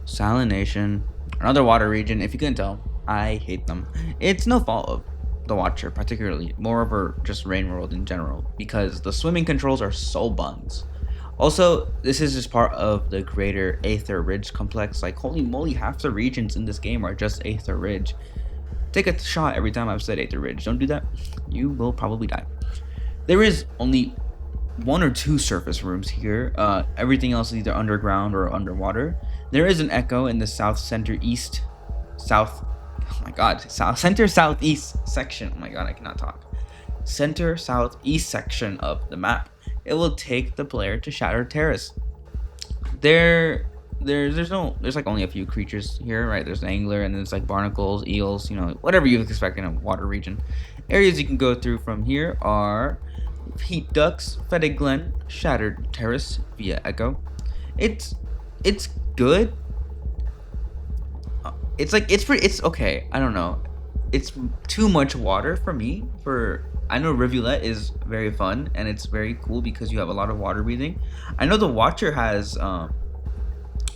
S1: Salination. Another water region. If you couldn't tell, I hate them. It's no fault of the Watcher particularly, moreover just rainworld in general, because the swimming controls are so buns. Also, this is just part of the greater Aether Ridge complex. Like, holy moly, half the regions in this game are just Aether Ridge. Take a shot every time I've said Aether Ridge. Don't do that. You will probably die. There is only one or two surface rooms here. Everything else is either underground or underwater. There is an echo in the southeast section. Oh my god, I cannot talk. Center southeast section of the map. It will take the player to Shatter Terrace. There's like only a few creatures here, right? There's an angler, and there's like barnacles, eels, whatever you expect in a water region. Areas you can go through from here are Heat Ducts, Fetid Glen, Shattered Terrace via Echo. It's good. It's okay. I don't know. It's too much water for me. I know Rivulet is very fun and it's very cool because you have a lot of water breathing. I know the Watcher has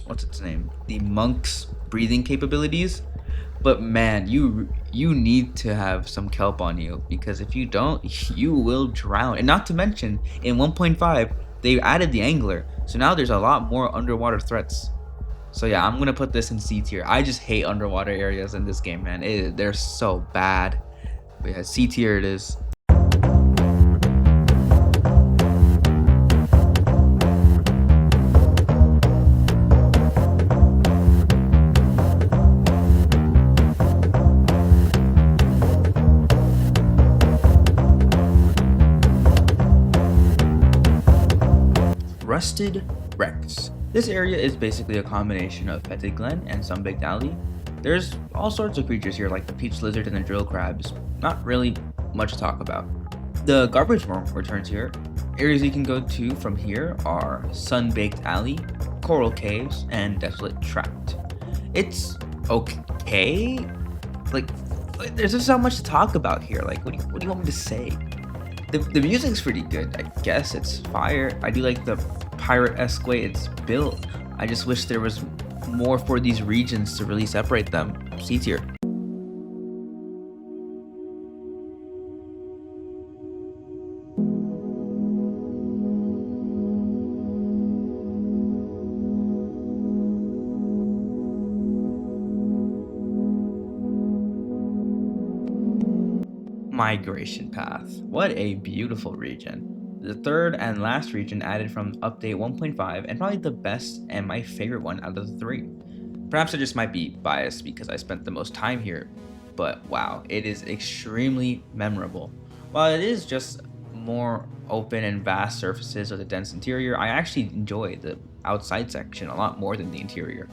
S1: what's its name? The Monk's breathing capabilities. But man, you need to have some kelp on you, because if you don't, you will drown. And not to mention, in 1.5, they added the angler, so now there's a lot more underwater threats. So yeah, I'm gonna put this in C tier. I just hate underwater areas in this game, man. They're so bad. But yeah, C tier it is. Rusted Wrecks. This area is basically a combination of Fetid Glen and Sunbaked Alley. There's all sorts of creatures here, like the peach lizard and the drill crabs. Not really much to talk about. The garbage worm returns here. Areas you can go to from here are Sunbaked Alley, Coral Caves, and Desolate Tract. It's okay. Like, there's just not much to talk about here. Like, what do you want me to say? The music's pretty good, I guess. It's fire. I do like the pirate-esque way it's built. I just wish there was more for these regions to really separate them. C tier. Migration Path. What a beautiful region. The third and last region added from update 1.5, and probably the best and my favorite one out of the three. Perhaps I just might be biased because I spent the most time here, but wow, it is extremely memorable. While it is just more open and vast surfaces of the dense interior, I actually enjoy the outside section a lot more than the interior.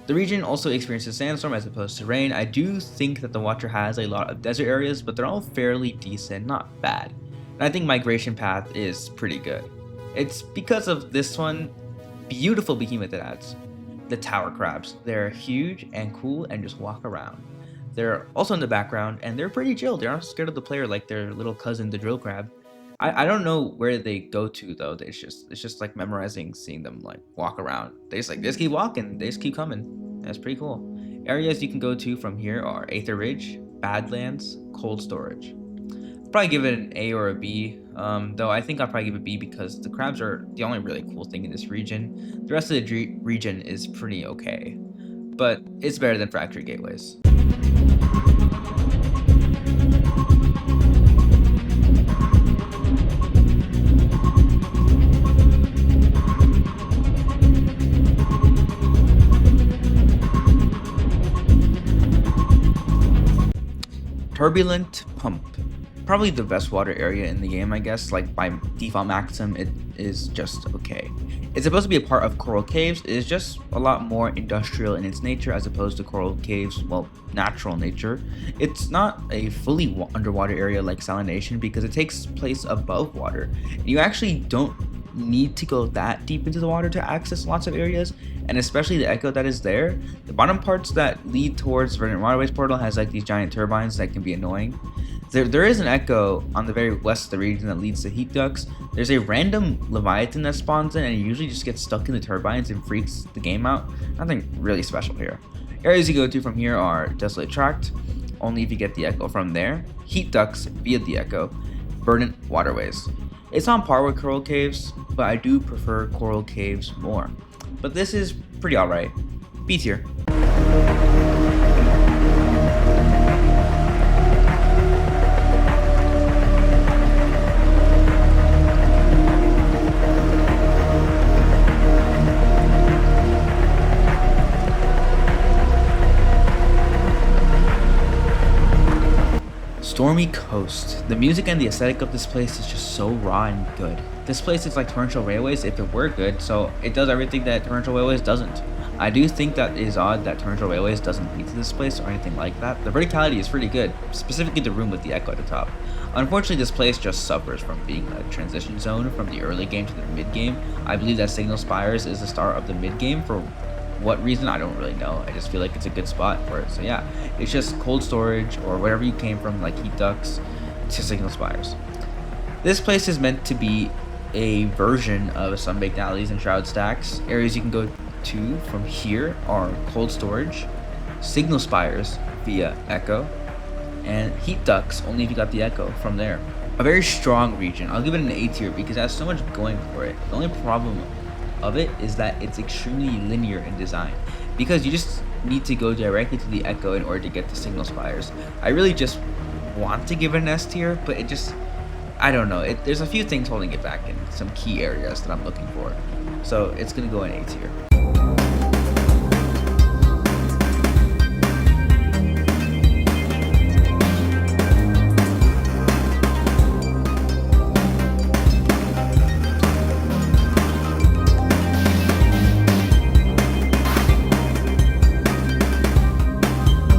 S1: The region also experiences sandstorm as opposed to rain. I do think that the Watcher has a lot of desert areas, but they're all fairly decent, not bad. And I think migration path is pretty good. It's because of this one beautiful behemoth it adds. The tower crabs. They're huge and cool and just walk around. They're also in the background and they're pretty chill. They're not scared of the player like their little cousin, the drill crab. I don't know where they go to though. It's just like memorizing seeing them like walk around. They just keep walking. They just keep coming. That's pretty cool. Areas you can go to from here are Aether Ridge, Badlands, Cold Storage. Probably give it an A or a B. Though I think I'll probably give it a B because the crabs are the only really cool thing in this region. The rest of the region is pretty okay, but it's better than Factory Gateways. Turbulent Pump. Probably the best water area in the game, I guess. Like by default maximum, it is just okay. It's supposed to be a part of Coral Caves. It is just a lot more industrial in its nature as opposed to Coral Caves, well, natural nature. It's not a fully underwater area like Salination because it takes place above water. You actually don't need to go that deep into the water to access lots of areas, and especially the echo that is there. The bottom parts that lead towards Verdant Waterways portal has like these giant turbines that can be annoying. There is an echo on the very west of the region that leads to heat ducts. There's a random Leviathan that spawns in and it usually just gets stuck in the turbines and freaks the game out. Nothing really special here. Areas you go to from here are Desolate Tract, only if you get the echo from there. Heat ducts via the echo. Verdant Waterways. It's on par with Coral Caves, but I do prefer Coral Caves more. But this is pretty alright. B tier. Stormy Coast. The music and the aesthetic of this place is just so raw and good. This place is like Torrential Railways if it were good, so it does everything that Torrential Railways doesn't. I do think that it is odd that Torrential Railways doesn't lead to this place or anything like that. The verticality is pretty good, specifically the room with the echo at the top. Unfortunately, this place just suffers from being a transition zone from the early game to the mid game. I believe that Signal Spires is the start of the mid game. For what reason, I don't really know. I just feel like it's a good spot for it. So yeah, it's just cold storage or wherever you came from, like heat ducts to Signal Spires. This place is meant to be a version of Sunbaked alleys and Shroud stacks. Areas you can go to from here are cold storage, Signal Spires via echo, and heat ducts only if you got the echo from there. A very strong region. I'll give it an A tier because it has so much going for it. The only problem of it is that it's extremely linear in design because you just need to go directly to the echo in order to get the Signal Spires. I really just want to give it an S tier, but it just, I don't know. There's a few things holding it back in some key areas that I'm looking for. So it's gonna go in A tier.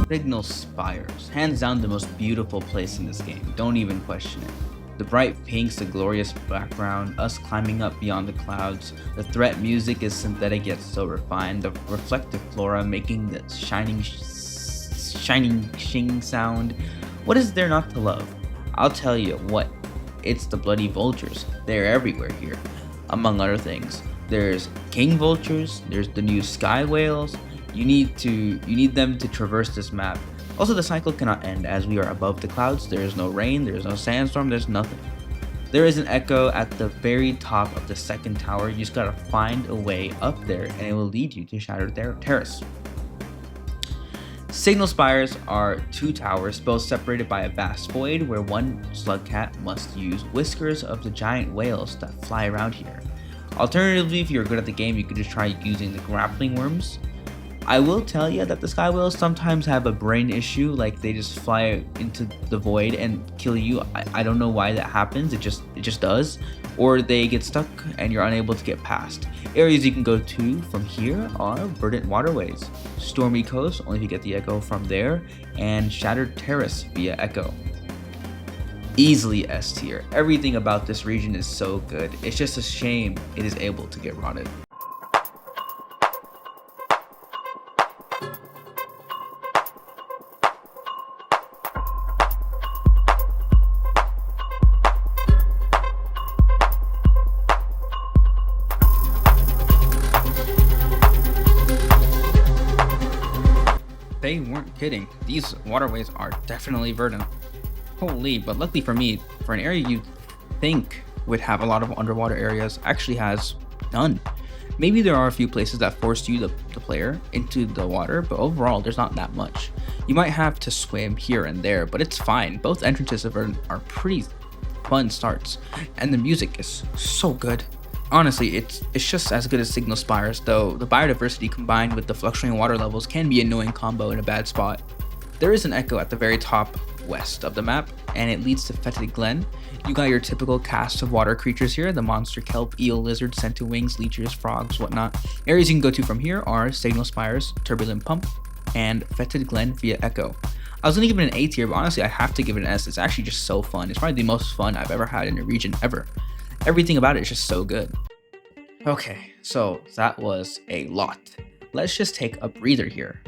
S1: Signal Spires. Hands down the most beautiful place in this game. Don't even question it. The bright pinks, the glorious background, us climbing up beyond the clouds. The threat music is synthetic yet so refined. The reflective flora making the shining shing sound. What is there not to love? I'll tell you what. It's the bloody vultures. They're everywhere here. Among other things. There's king vultures. There's the new sky whales. You need them to traverse this map. Also, the cycle cannot end as we are above the clouds. There is no rain, there is no sandstorm, there's nothing. There is an echo at the very top of the second tower. You just gotta find a way up there and it will lead you to Shattered Terrace. Signal Spires are two towers, both separated by a vast void where one slugcat must use whiskers of the giant whales that fly around here. Alternatively, if you're good at the game, you could just try using the grappling worms. I will tell you that the sky whales sometimes have a brain issue, like they just fly into the void and kill you. I don't know why that happens. It just does, or they get stuck and you're unable to get past. Areas you can go to from here are Verdant Waterways, Stormy Coast, only if you get the echo from there, and Shattered Terrace via echo. Easily S tier. Everything about this region is so good. It's just a shame it is able to get rotted. They weren't kidding. These waterways are definitely verdant. Holy, but luckily for me, for an area you think would have a lot of underwater areas, actually has none. Maybe there are a few places that force you, the player, into the water, but overall there's not that much. You might have to swim here and there, but it's fine. Both entrances of Verdant are pretty fun starts, and the music is so good. Honestly, it's just as good as Signal Spires, though the biodiversity combined with the fluctuating water levels can be an annoying combo in a bad spot. There is an echo at the very top west of the map, and it leads to Fetid Glen. You got your typical cast of water creatures here, the monster kelp, eel, lizard, centiwings, leeches, frogs, whatnot. Areas you can go to from here are Signal Spires, Turbulent Pump, and Fetid Glen via echo. I was gonna give it an A tier, but honestly I have to give it an S. It's actually just so fun. It's probably the most fun I've ever had in a region ever. Everything about it is just so good. Okay, so that was a lot. Let's just take a breather here.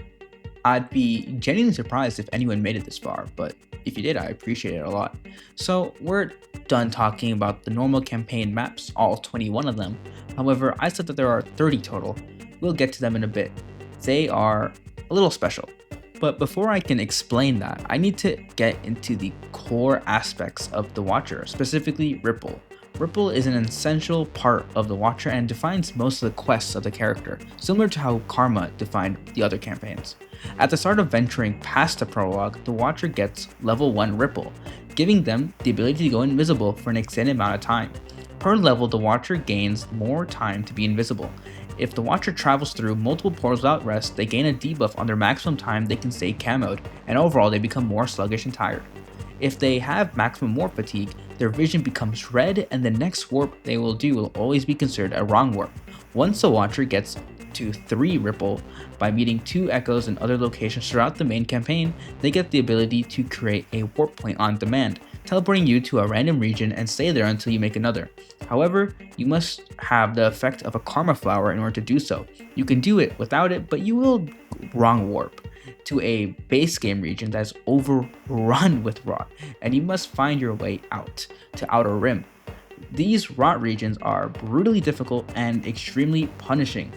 S1: I'd be genuinely surprised if anyone made it this far, but if you did, I appreciate it a lot. So we're done talking about the normal campaign maps, all 21 of them. However, I said that there are 30 total. We'll get to them in a bit. They are a little special. But before I can explain that, I need to get into the core aspects of the Watcher, specifically Ripple. Ripple is an essential part of the Watcher and defines most of the quests of the character, similar to how Karma defined the other campaigns. At the start of venturing past the prologue, the Watcher gets level 1 Ripple, giving them the ability to go invisible for an extended amount of time. Per level, the Watcher gains more time to be invisible. If the Watcher travels through multiple portals without rest, they gain a debuff on their maximum time they can stay camoed, and overall they become more sluggish and tired. If they have maximum warp fatigue, their vision becomes red and the next warp they will do will always be considered a wrong warp. Once the Watcher gets to 3 Ripple by meeting 2 echoes in other locations throughout the main campaign, they get the ability to create a warp point on demand, teleporting you to a random region and stay there until you make another. However, you must have the effect of a Karma Flower in order to do so. You can do it without it, but you will wrong warp to a base game region that is overrun with rot, and you must find your way out to Outer Rim. These rot regions are brutally difficult and extremely punishing.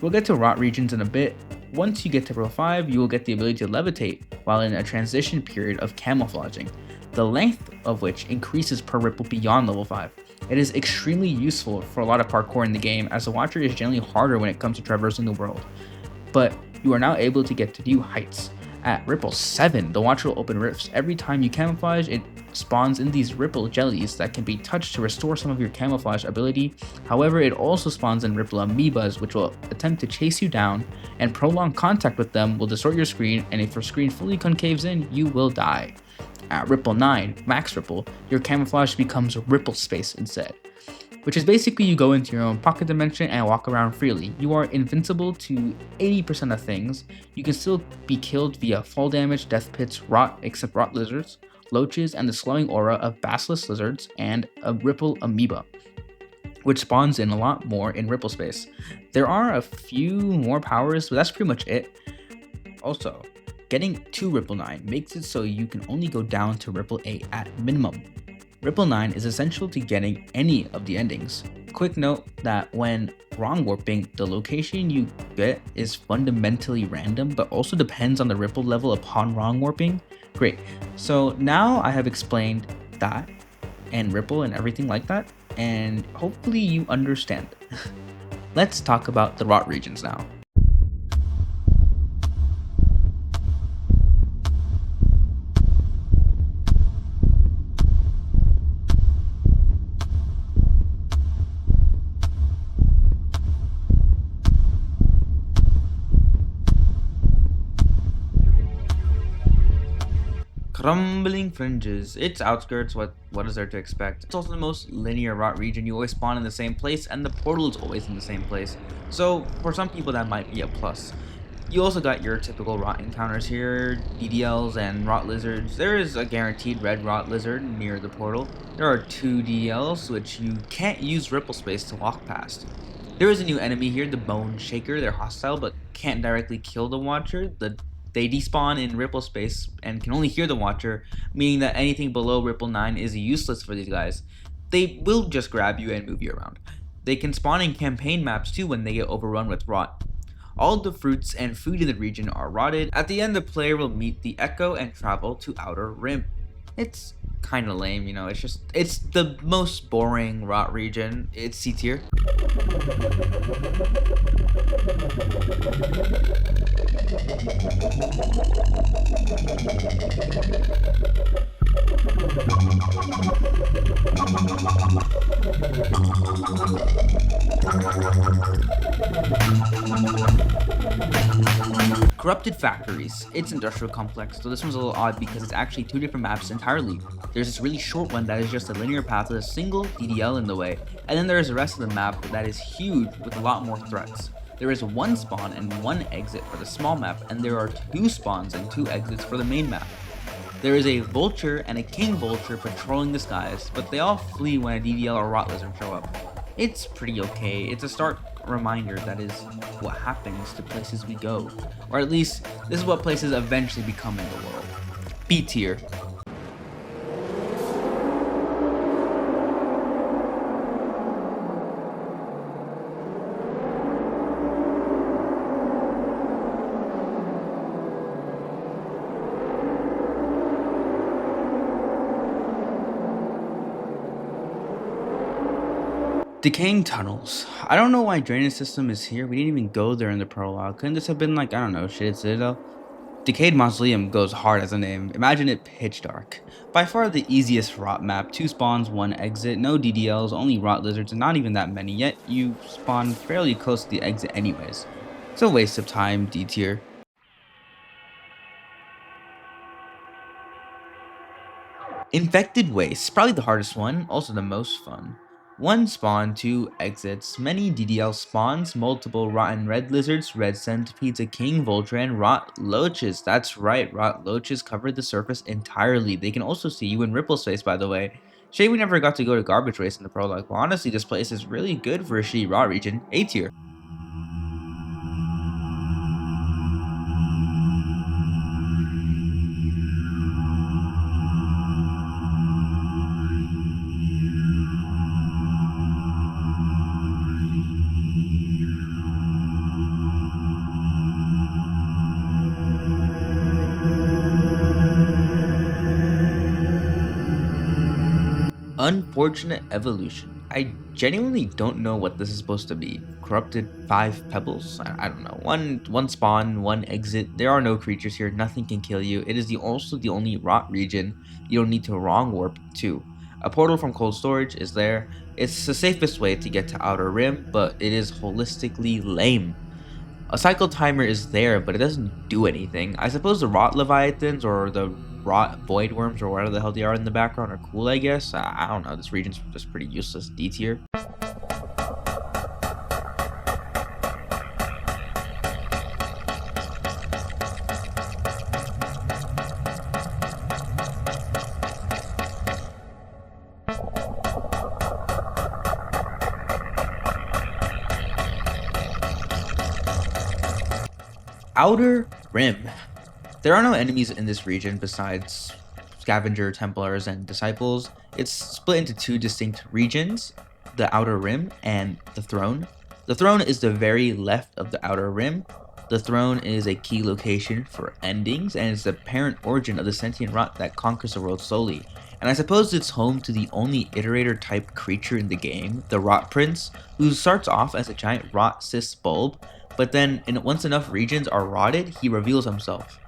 S1: We'll get to rot regions in a bit. Once you get to level 5, you will get the ability to levitate while in a transition period of camouflaging, the length of which increases per Ripple beyond level 5. It is extremely useful for a lot of parkour in the game, as the Watcher is generally harder when it comes to traversing the world, but you are now able to get to new heights. At Ripple 7, the Watcher will open rifts. Every time you camouflage, it spawns in these Ripple jellies that can be touched to restore some of your camouflage ability. However, it also spawns in Ripple amoebas, which will attempt to chase you down, and prolonged contact with them will distort your screen, and if your screen fully concaves in, you will die. At Ripple 9, Max Ripple, your camouflage becomes Ripple Space instead, which is basically you go into your own pocket dimension and walk around freely. You are invincible to 80% of things. You can still be killed via fall damage, death pits, rot, except rot lizards, loaches, and the slowing aura of basilisk lizards, and a Ripple amoeba, which spawns in a lot more in Ripple Space. There are a few more powers, but that's pretty much it. Also, getting to Ripple 9 makes it so you can only go down to Ripple 8 at minimum. Ripple 9 is essential to getting any of the endings. Quick note that when wrong warping, the location you get is fundamentally random, but also depends on the Ripple level upon wrong warping. Great, so now I have explained that, and Ripple and everything like that, and hopefully you understand. Let's talk about the rot regions now. Crumbling Fringes. Its outskirts, what is there to expect? It's also the most linear rot region. You always spawn in the same place, and the portal is always in the same place. So for some people that might be a plus. You also got your typical rot encounters here, DDLs and rot lizards. There is a guaranteed red rot lizard near the portal. There are 2 DDLs, which you can't use ripple space to walk past. There is a new enemy here, the Bone Shaker. They're hostile, but can't directly kill the Watcher. They despawn in Ripple space and can only hear the Watcher, meaning that anything below Ripple 9 is useless for these guys. They will just grab you and move you around. They can spawn in campaign maps too when they get overrun with rot. All the fruits and food in the region are rotted. At the end, the player will meet the Echo and travel to Outer Rim. It's kind of lame, you know, it's the most boring rot region. It's C tier. Corrupted Factories. It's industrial complex, so this one's a little odd because it's actually 2 different maps entirely. There's this really short one that is just a linear path with a single DDL in the way, and then there's the rest of the map that is huge with a lot more threats. There is 1 spawn and 1 exit for the small map, and there are 2 spawns and 2 exits for the main map. There is a vulture and a king vulture patrolling the skies, but they all flee when a DDL or rot lizard show up. It's pretty okay. It's a stark reminder that is what happens to places we go, or at least this is what places eventually become in the world. B tier. Decaying tunnels. I don't know why drainage system is here. We didn't even go there in the prologue. Couldn't this have been like, I don't know, Shaded Citadel? Decayed Mausoleum goes hard as a name. Imagine it pitch dark. By far the easiest rot map. 2 spawns, 1 exit, no DDLs, only rot lizards, and not even that many, yet you spawn fairly close to the exit anyways. It's a waste of time, D tier. Infected Waste, probably the hardest one, also the most fun. 1 spawn, 2 exits, many DDL spawns, multiple rotten red lizards, red centipedes, a king vulture, and rot loaches. That's right, rot loaches cover the surface entirely. They can also see you in ripple space, by the way. Shame we never got to go to garbage waste in the prologue, but honestly this place is really good for a shitty rot region. A tier. Unfortunate evolution. I genuinely don't know what this is supposed to be. Corrupted 5 pebbles? I don't know. One spawn, 1 exit. There are no creatures here. Nothing can kill you. It is also the only rot region you don't need to wrong warp to. A portal from cold storage is there. It's the safest way to get to Outer Rim, but it is holistically lame. A cycle timer is there, but it doesn't do anything. I suppose the rot leviathans or the rot void worms or whatever the hell they are in the background are cool, I guess. I don't know. This region's just pretty useless. D tier. Outer Rim. There are no enemies in this region besides Scavenger, Templars, and Disciples. It's split into 2 distinct regions, the Outer Rim and the Throne. The Throne is the very left of the Outer Rim. The Throne is a key location for endings and is the parent origin of the sentient rot that conquers the world slowly. And I suppose it's home to the only iterator type creature in the game, the Rot Prince, who starts off as a giant rot cyst bulb, but then once enough regions are rotted, he reveals himself.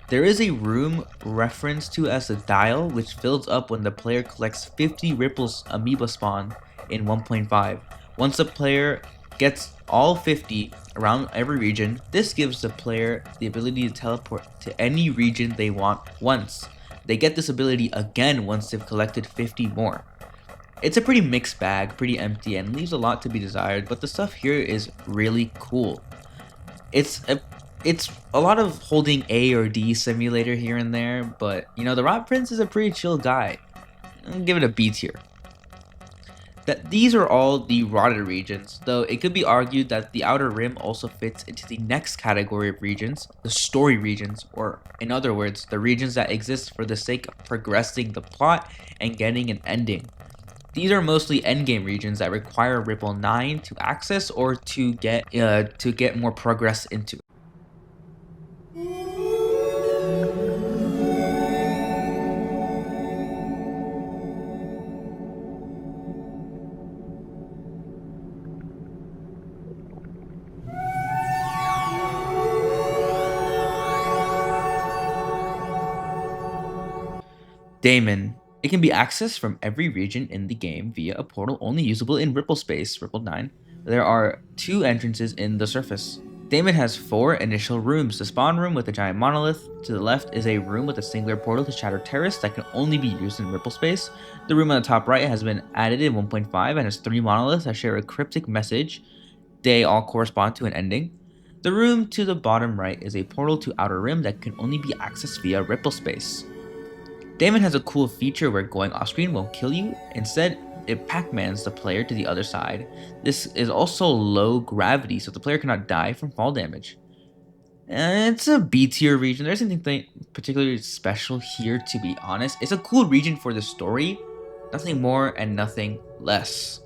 S1: There is a room referenced to as the dial, which fills up when the player collects 50 Ripple's amoeba spawn in 1.5. Once the player gets all 50 around every region, this gives the player the ability to teleport to any region they want once. They get this ability again once they've collected 50 more. It's a pretty mixed bag, pretty empty, and leaves a lot to be desired, but the stuff here is really cool. It's a lot of holding A or D simulator here and there, but you know, the Rot Prince is a pretty chill guy. I'll give it a B tier. That these are all the rotted regions, though it could be argued that the Outer Rim also fits into the next category of regions, the story regions, or in other words, the regions that exist for the sake of progressing the plot and getting an ending. These are mostly endgame regions that require Ripple 9 to access or to get more progress into. Daemon. It can be accessed from every region in the game via a portal only usable in Ripple space, Ripple 9. There are 2 entrances in the surface. Daemon has 4 initial rooms. The spawn room with a giant monolith. To the left is a room with a singular portal to Shattered Terrace that can only be used in Ripple space. The room on the top right has been added in 1.5 and has 3 monoliths that share a cryptic message. They all correspond to an ending. The room to the bottom right is a portal to Outer Rim that can only be accessed via Ripple space. Daemon has a cool feature where going off screen won't kill you, instead it Pac-Mans the player to the other side. This is also low gravity, so the player cannot die from fall damage. It's a B tier region. There's anything particularly special here, to be honest. It's a cool region for the story, nothing more and nothing less.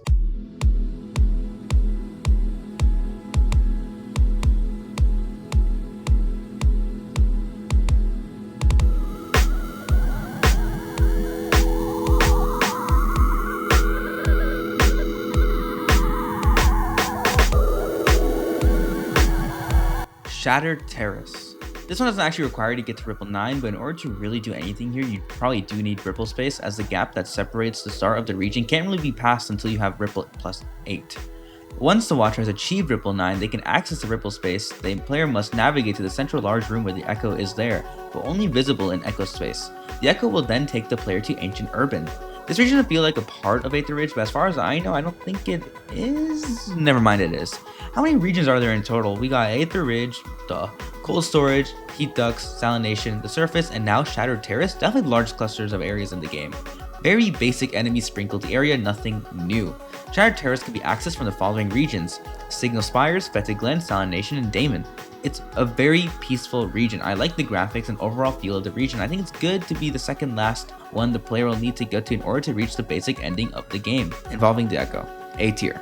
S1: Shattered Terrace. This one doesn't actually require you to get to Ripple 9, but in order to really do anything here, you probably do need Ripple space, as the gap that separates the start of the region can't really be passed until you have Ripple plus 8. Once the Watcher has achieved Ripple 9, they can access the Ripple space. The player must navigate to the central large room where the Echo is there, but only visible in Echo space. The Echo will then take the player to Ancient Urban. This region doesn't feel like a part of Aether Ridge, but as far as I know, I don't think it is. Never mind, it is. How many regions are there in total? We got Aether Ridge, Cold Storage, Heat Ducts, Salination, the Surface, and now Shattered Terrace. Definitely large clusters of areas in the game. Very basic enemies sprinkled the area, nothing new. Shattered Terrace can be accessed from the following regions: Signal Spires, Fetid, Glen, Salination, and Daemon. It's a very peaceful region. I like the graphics and overall feel of the region. I think it's good to be the second last one the player will need to go to in order to reach the basic ending of the game, involving the Echo. A tier.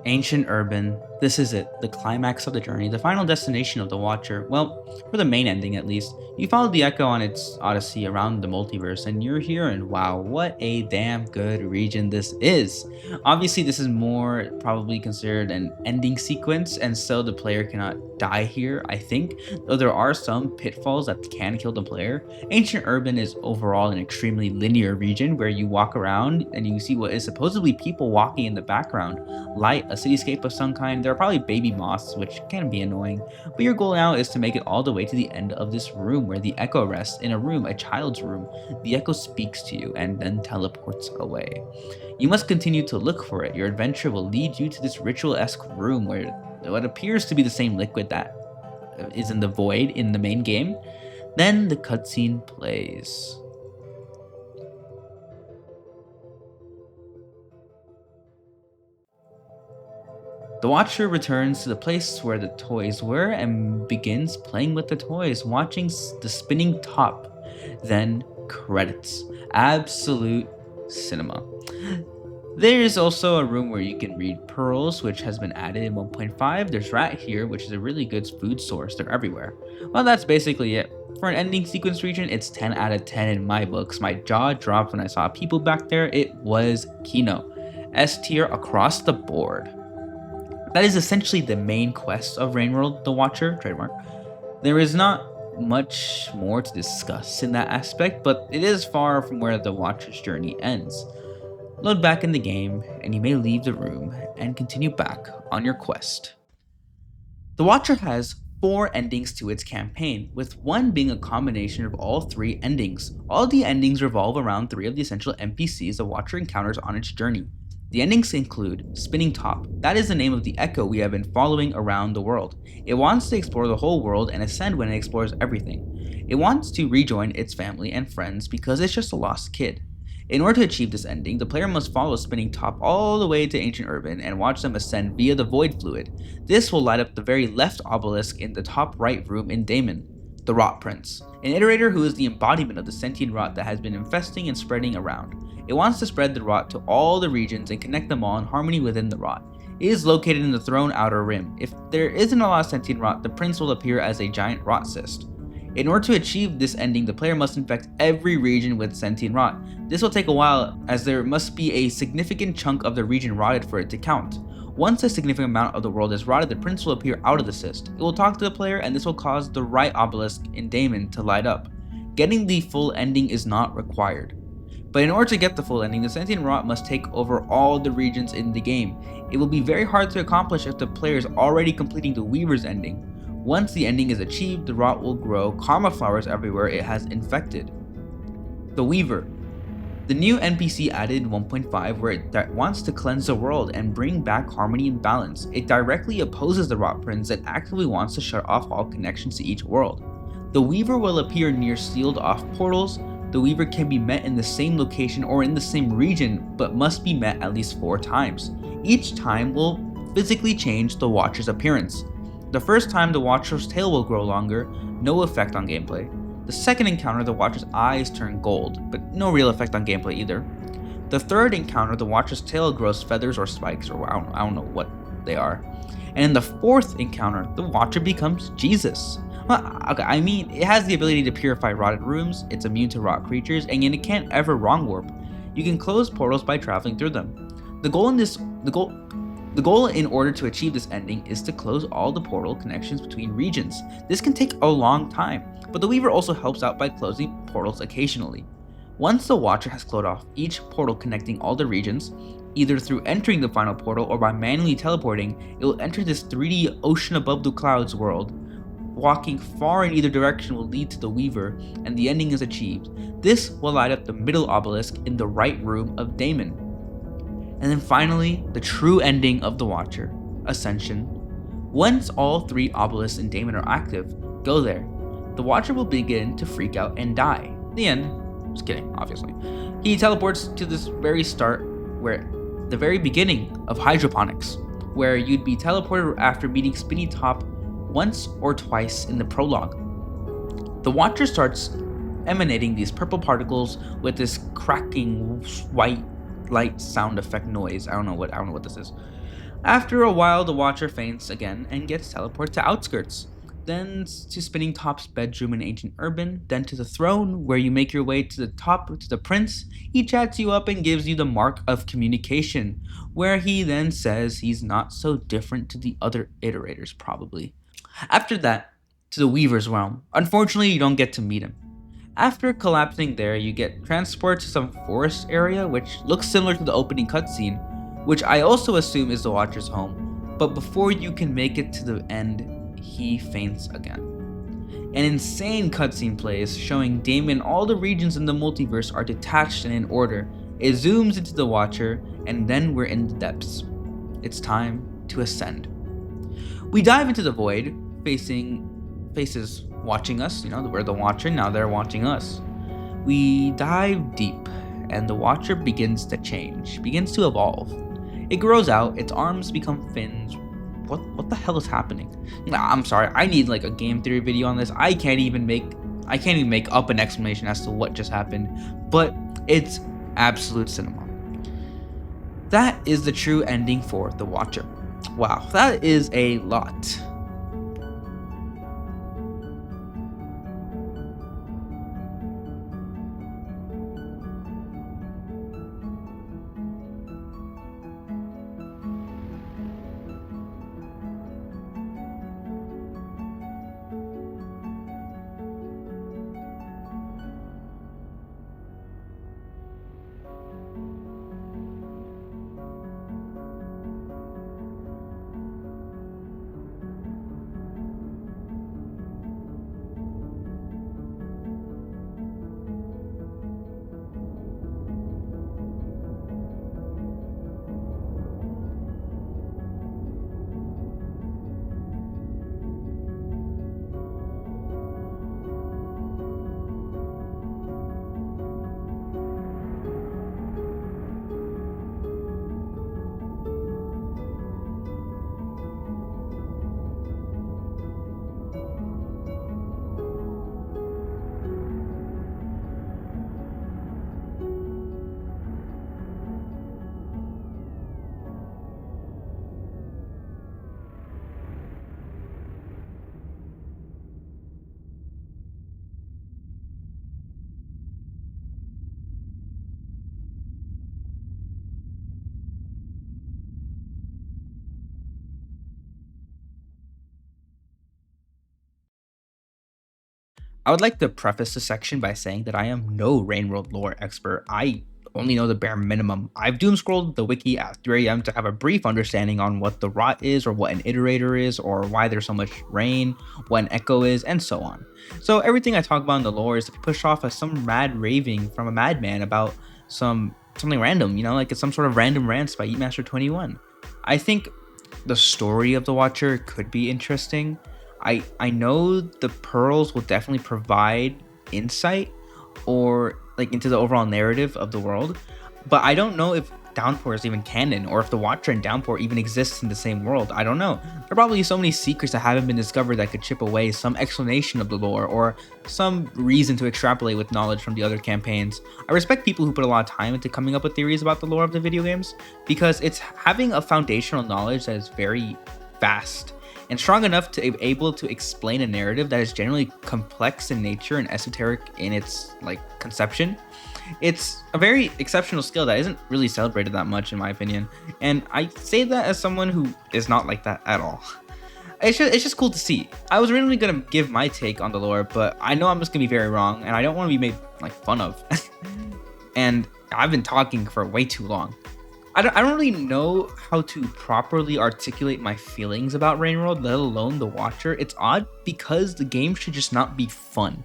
S1: Ancient Urban. This is it, the climax of the journey, the final destination of the Watcher. Well, for the main ending at least. You followed the Echo on its odyssey around the multiverse, and you're here, and wow, what a damn good region this is. Obviously, this is more probably considered an ending sequence, and so the player cannot die here, I think, though there are some pitfalls that can kill the player. Ancient Urban is overall an extremely linear region where you walk around and you see what is supposedly people walking in the background. Light, a cityscape of some kind. There are probably baby moths, which can be annoying, but your goal now is to make it all the way to the end of this room where the Echo rests, in a room, a child's room. The Echo speaks to you and then teleports away. You must continue to look for it. Your adventure will lead you to this ritual-esque room where what appears to be the same liquid that is in the void in the main game. Then the cutscene plays. The Watcher returns to the place where the toys were and begins playing with the toys, watching the spinning top. Then credits. Absolute cinema. There is also a room where you can read pearls, which has been added in 1.5. There's rat here, which is a really good food source. They're everywhere. Well, that's basically it. For an ending sequence region, it's 10 out of 10 in my books. My jaw dropped when I saw people back there. It was Kino. S tier across the board. That is essentially the main quest of Rainworld, the Watcher, trademark. There is not much more to discuss in that aspect, but it is far from where the Watcher's journey ends. Load back in the game, and you may leave the room and continue back on your quest. The Watcher has 4 endings to its campaign, with one being a combination of all 3 endings. All the endings revolve around 3 of the essential NPCs the Watcher encounters on its journey. The endings include Spinning Top. That is the name of the echo we have been following around the world. It wants to explore the whole world and ascend when it explores everything. It wants to rejoin its family and friends because it's just a lost kid. In order to achieve this ending, the player must follow Spinning Top all the way to Ancient Urban and watch them ascend via the Void Fluid. This will light up the very left obelisk in the top right room in Daemon, the Rot Prince, an iterator who is the embodiment of the sentient rot that has been infesting and spreading around. It wants to spread the rot to all the regions and connect them all in harmony within the rot. It is located in the Throne Outer Rim. If there isn't a lot of sentient rot, the prince will appear as a giant rot cyst. In order to achieve this ending, the player must infect every region with sentient rot. This will take a while, as there must be a significant chunk of the region rotted for it to count. Once a significant amount of the world is rotted, the prince will appear out of the cyst. It will talk to the player, and this will cause the right obelisk in Daemon to light up. Getting the full ending is not required. But in order to get the full ending, the sentient rot must take over all the regions in the game. It will be very hard to accomplish if the player is already completing the Weaver's ending. Once the ending is achieved, the rot will grow karma flowers everywhere it has infected. The Weaver. The new NPC added in 1.5 where it wants to cleanse the world and bring back harmony and balance. It directly opposes the Rot Prince and actively wants to shut off all connections to each world. The Weaver will appear near sealed off portals. The Weaver can be met in the same location or in the same region, but must be met at least 4 times. Each time will physically change the Watcher's appearance. The first time, the Watcher's tail will grow longer, no effect on gameplay. The second encounter, the Watcher's eyes turn gold, but no real effect on gameplay either. The third encounter, the Watcher's tail grows feathers or spikes, or I don't know what they are. And in the fourth encounter, the Watcher becomes Jesus. Well, okay, I mean, it has the ability to purify rotted rooms, it's immune to rot creatures, and yet it can't ever wrong warp. You can close portals by traveling through them. The goal in order to achieve this ending is to close all the portal connections between regions. This can take a long time, but the Weaver also helps out by closing portals occasionally. Once the Watcher has closed off each portal connecting all the regions, either through entering the final portal or by manually teleporting, it will enter this 3D ocean above the clouds world. Walking far in either direction will lead to the Weaver, and the ending is achieved. This will light up the middle obelisk in the right room of Daemon. And then finally, the true ending of the Watcher, Ascension. Once all 3 obelisks in Daemon are active, go there. The Watcher will begin to freak out and die. The end. Just kidding, obviously. He teleports to this very start, where the very beginning of Hydroponics, where you'd be teleported after meeting Spinny Top once or twice in the prologue. The Watcher starts emanating these purple particles with this cracking white light sound effect noise. I don't know what this is. After a while, the Watcher faints again and gets teleported to Outskirts, then to Spinning Top's bedroom in Ancient Urban, then to the throne, where you make your way to the top to the prince. He chats you up and gives you the mark of communication, where he then says he's not so different to the other iterators, probably. After that, to the Weaver's realm. Unfortunately, you don't get to meet him. After collapsing there, you get transported to some forest area, which looks similar to the opening cutscene, which I also assume is the Watcher's home, but before you can make it to the end, he faints again. An insane cutscene plays, showing Daemon all the regions in the multiverse are detached and in order. It zooms into the Watcher, and then we're in the depths. It's time to ascend. We dive into the void, faces watching us, we're the Watcher, now they're watching us. We dive deep, and the Watcher begins to change, begins to evolve. It grows out, its arms become fins. What the hell is happening? I'm sorry, I need like a game theory video on this. I can't even make up an explanation as to what just happened, but it's absolute cinema. That is the true ending for the Watcher. Wow, that is a lot. I would like to preface this section by saying that I am no rainworld lore expert. I only know the bare minimum. I've doom scrolled the wiki at 3 a.m. to have a brief understanding on what the rot is, or what an iterator is, or why there's so much rain, what an echo is, and so on. So everything I talk about in the lore is pushed off as some mad raving from a madman about something random, like it's some sort of random rants by Eatmaster21. I think the story of the Watcher could be interesting. I know the pearls will definitely provide insight or like into the overall narrative of the world, but I don't know if Downpour is even canon or if the Watcher and Downpour even exists in the same world. I don't know. There are probably so many secrets that haven't been discovered that could chip away some explanation of the lore or some reason to extrapolate with knowledge from the other campaigns. I respect people who put a lot of time into coming up with theories about the lore of the video games because it's having a foundational knowledge that is very vast and strong enough to be able to explain a narrative that is generally complex in nature and esoteric in its conception. It's a very exceptional skill that isn't really celebrated that much in my opinion, and I say that as someone who is not like that at all. It's just cool to see. I was originally gonna give my take on the lore, but I know I'm just gonna be very wrong, and I don't want to be made fun of. And I've been talking for way too long. I don't really know how to properly articulate my feelings about Rainworld, let alone the Watcher. It's odd because the game should just not be fun.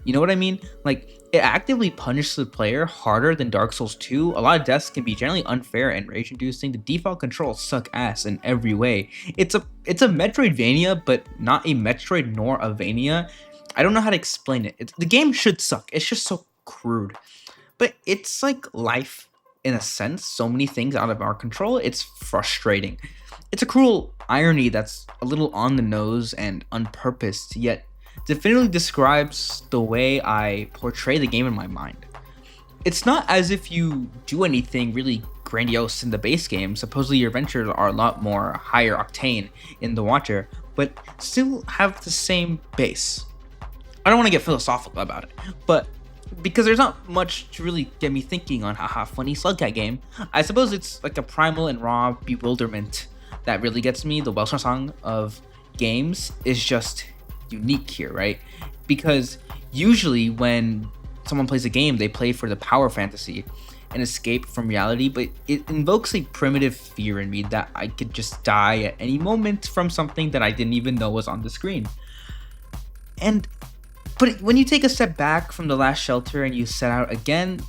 S1: You know what I mean? It actively punishes the player harder than Dark Souls 2. A lot of deaths can be generally unfair and rage-inducing. The default controls suck ass in every way. It's a Metroidvania, but not a Metroid nor a Vania. I don't know how to explain it. The game should suck. It's just so crude. But it's like life in a sense, so many things out of our control. It's frustrating. It's a cruel irony that's a little on the nose and unpurposed, yet definitively describes the way I portray the game in my mind. It's not as if you do anything really grandiose in the base game. Supposedly your adventures are a lot more higher octane in the Watcher, but still have the same base. I don't want to get philosophical about it, but because there's not much to really get me thinking on haha funny slugcat game, I suppose it's like a primal and raw bewilderment that really gets me. The Welsh song of games is just unique here, right? Because usually when someone plays a game, they play for the power fantasy and escape from reality, but it invokes a primitive fear in me that I could just die at any moment from something that I didn't even know was on the screen. But when you take a step back from the last shelter and you set out again,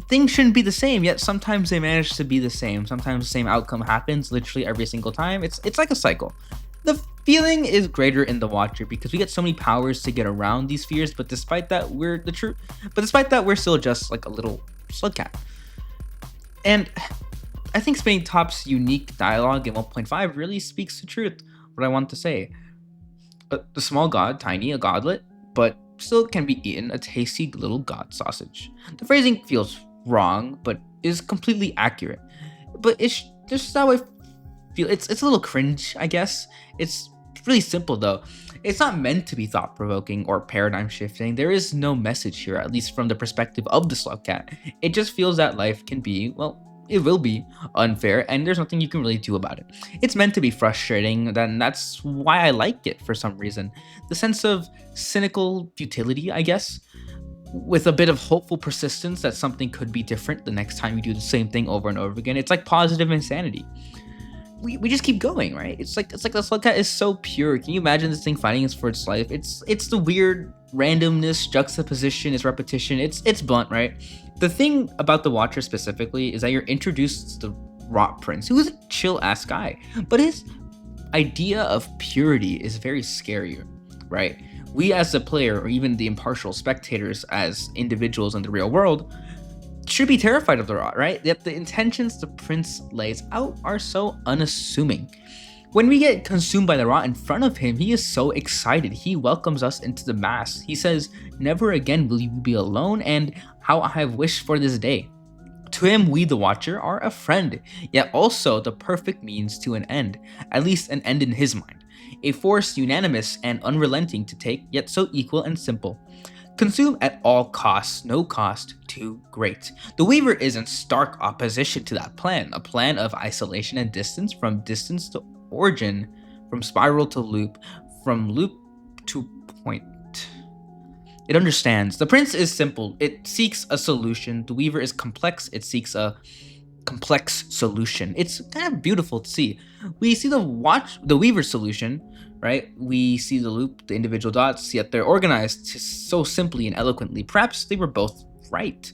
S1: things shouldn't be the same, yet sometimes they manage to be the same. Sometimes the same outcome happens literally every single time. It's like a cycle. The feeling is greater in the Watcher because we get so many powers to get around these fears, but despite that, we're still just like a little slugcat. And I think Spain Top's unique dialogue in 1.5 really speaks the truth, what I want to say. The small god, tiny, a godlet, but still can be eaten, a tasty little god sausage. The phrasing feels wrong, but is completely accurate. but it's just how I feel. It's a little cringe, I guess. It's really simple though. It's not meant to be thought-provoking or paradigm shifting. There is no message here, at least from the perspective of the slug cat. It just feels that life can be, well, it will be unfair, and there's nothing you can really do about it. It's meant to be frustrating, then that's why I like it for some reason. The sense of cynical futility, I guess, with a bit of hopeful persistence that something could be different the next time you do the same thing over and over again. It's like positive insanity. We just keep going, right? It's like the slug cat is so pure. Can you imagine this thing fighting for its life? It's the weird randomness, juxtaposition, its repetition. It's blunt, right? The thing about the Watcher specifically is that you're introduced to the Rot Prince, who is a chill ass guy, but his idea of purity is very scary, right? We as a player, or even the impartial spectators as individuals in the real world, should be terrified of the Rot, right? Yet the intentions the prince lays out are so unassuming. When we get consumed by the Rot in front of him, he is so excited. He welcomes us into the mass. He says, "Never again will you be alone, and how I have wished for this day." To him, we the Watcher are a friend, yet also the perfect means to an end, at least an end in his mind. A force unanimous and unrelenting to take, yet so equal and simple. Consume at all costs, no cost too great. The Weaver is in stark opposition to that plan, a plan of isolation and distance, from distance to origin, from spiral to loop, from loop to point. It understands. The Prince is simple. It seeks a solution. The Weaver is complex. It seeks a complex solution. It's kind of beautiful to see. We see the Weaver solution, right? We see the loop, the individual dots, yet they're organized so simply and eloquently. Perhaps they were both right.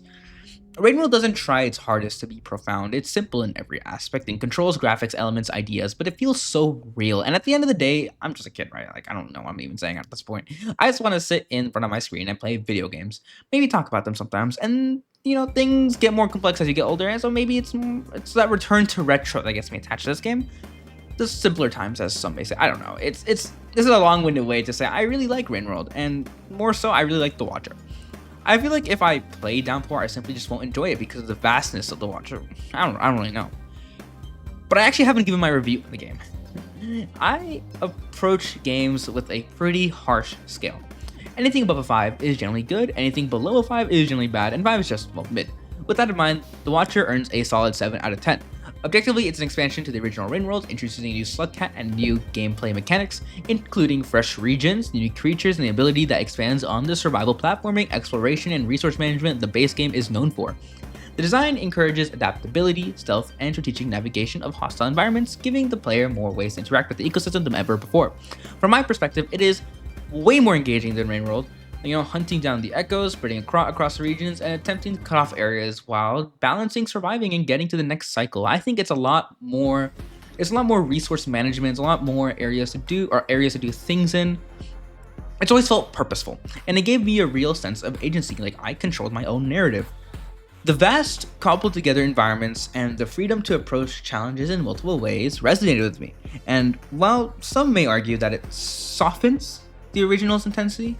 S1: Rainworld doesn't try its hardest to be profound. It's simple in every aspect and controls graphics, elements, ideas, but it feels so real. And at the end of the day, I'm just a kid, right? Like, I don't know what I'm even saying at this point. I just want to sit in front of my screen and play video games, maybe talk about them sometimes, and things get more complex as you get older, and so maybe it's that return to retro that gets me attached to this game. The simpler times, as some may say. I don't know. This is a long-winded way to say I really like Rainworld, and more so, I really like the Watcher. I feel like if I play Downpour, I simply just won't enjoy it because of the vastness of the Watcher. I don't really know. But I actually haven't given my review of the game. I approach games with a pretty harsh scale. Anything above a 5 is generally good, anything below a 5 is generally bad, and 5 is just, well, mid. With that in mind, the Watcher earns a solid 7 out of 10. Objectively, it's an expansion to the original Rainworld, introducing a new Slugcat and new gameplay mechanics, including fresh regions, new creatures, and the ability that expands on the survival platforming, exploration, and resource management the base game is known for. The design encourages adaptability, stealth, and strategic navigation of hostile environments, giving the player more ways to interact with the ecosystem than ever before. From my perspective, it is way more engaging than Rainworld, hunting down the echoes, spreading across the regions, and attempting to cut off areas while balancing surviving and getting to the next cycle. I think it's a lot more resource management, it's a lot more areas to do things in. It's always felt purposeful, and it gave me a real sense of agency, like I controlled my own narrative. The vast, cobbled together environments and the freedom to approach challenges in multiple ways resonated with me, and while some may argue that it softens the original's intensity,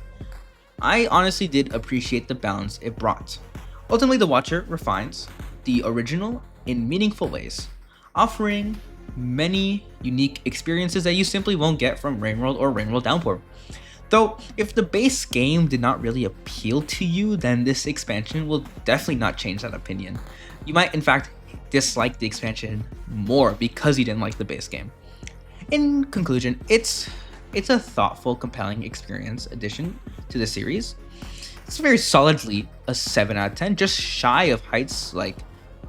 S1: I honestly did appreciate the balance it brought. Ultimately, the Watcher refines the original in meaningful ways, offering many unique experiences that you simply won't get from Rainworld or Rainworld Downpour. Though, if the base game did not really appeal to you, then this expansion will definitely not change that opinion. You might, in fact, dislike the expansion more because you didn't like the base game. In conclusion, it's a thoughtful, compelling experience addition to the series. It's very solidly a 7 out of 10, just shy of Heights. Like,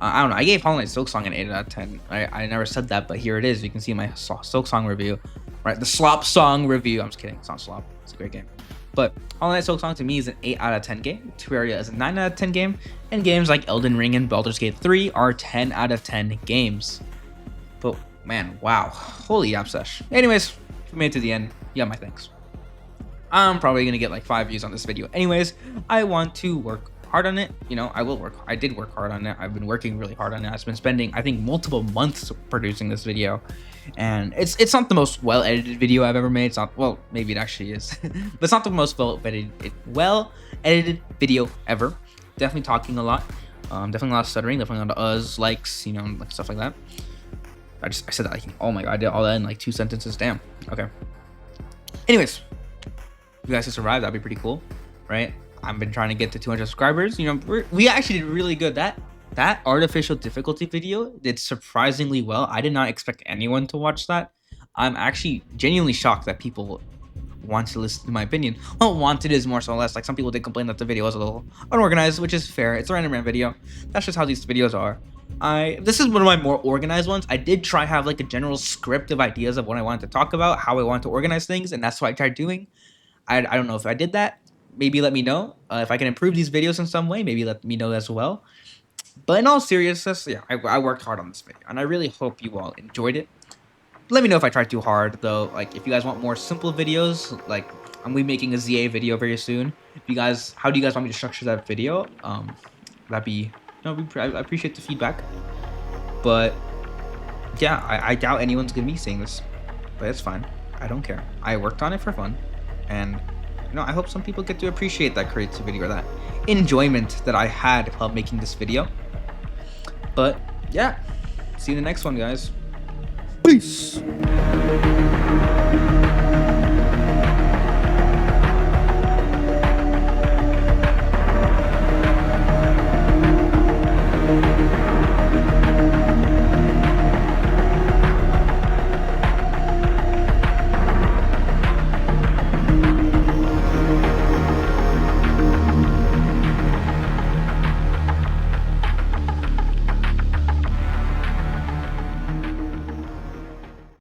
S1: I don't know, I gave Hollow Knight Silksong an 8 out of 10. I never said that, but here it is. You can see my Silksong review, right? The Slop Song review. I'm just kidding, it's not Slop, it's a great game. But Hollow Knight Silksong to me is an 8 out of 10 game, Terraria is a 9 out of 10 game, and games like Elden Ring and Baldur's Gate 3 are 10 out of 10 games. But man, wow, holy yapsesh. Anyways, if you made it to the end, yeah, my thanks. I'm probably gonna get like 5 views on this video. Anyways, I want to work hard on it. I did work hard on it. I've been working really hard on it. I've been spending, I think, multiple months producing this video, and it's not the most well edited video I've ever made. It's not, well, maybe it actually is, but it's not the most well edited video ever. Definitely talking a lot. Definitely a lot of stuttering, definitely a lot of uhs, likes, you know, like stuff like that. I said that like, oh my god, I did all that in like 2 sentences. Damn. Okay. Anyways, if you guys can survive, that'd be pretty cool, right? I've been trying to get to 200 subscribers. You know, we actually did really good. That artificial difficulty video did surprisingly well. I did not expect anyone to watch that. I'm actually genuinely shocked that people want to listen to my opinion. Well, wanted is more so less. Like some people did complain that the video was a little unorganized, which is fair. It's a random video. That's just how these videos are. This is one of my more organized ones. I did try have like a general script of ideas of what I wanted to talk about, how I wanted to organize things, and that's what I tried doing. I don't know if I did that. Maybe let me know if I can improve these videos in some way. Maybe let me know as well. But in all seriousness, yeah, I worked hard on this video, and I really hope you all enjoyed it. Let me know if I tried too hard, though. Like, if you guys want more simple videos, like, I'm gonna be making a ZA video very soon. If you guys, how do you guys want me to structure that video? That'd be, I appreciate the feedback. But yeah, I doubt anyone's gonna be seeing this, but it's fine. I don't care. I worked on it for fun, and you know, I hope some people get to appreciate that creativity or that enjoyment that I had while making this video. But yeah, see you in the next one, guys. Peace.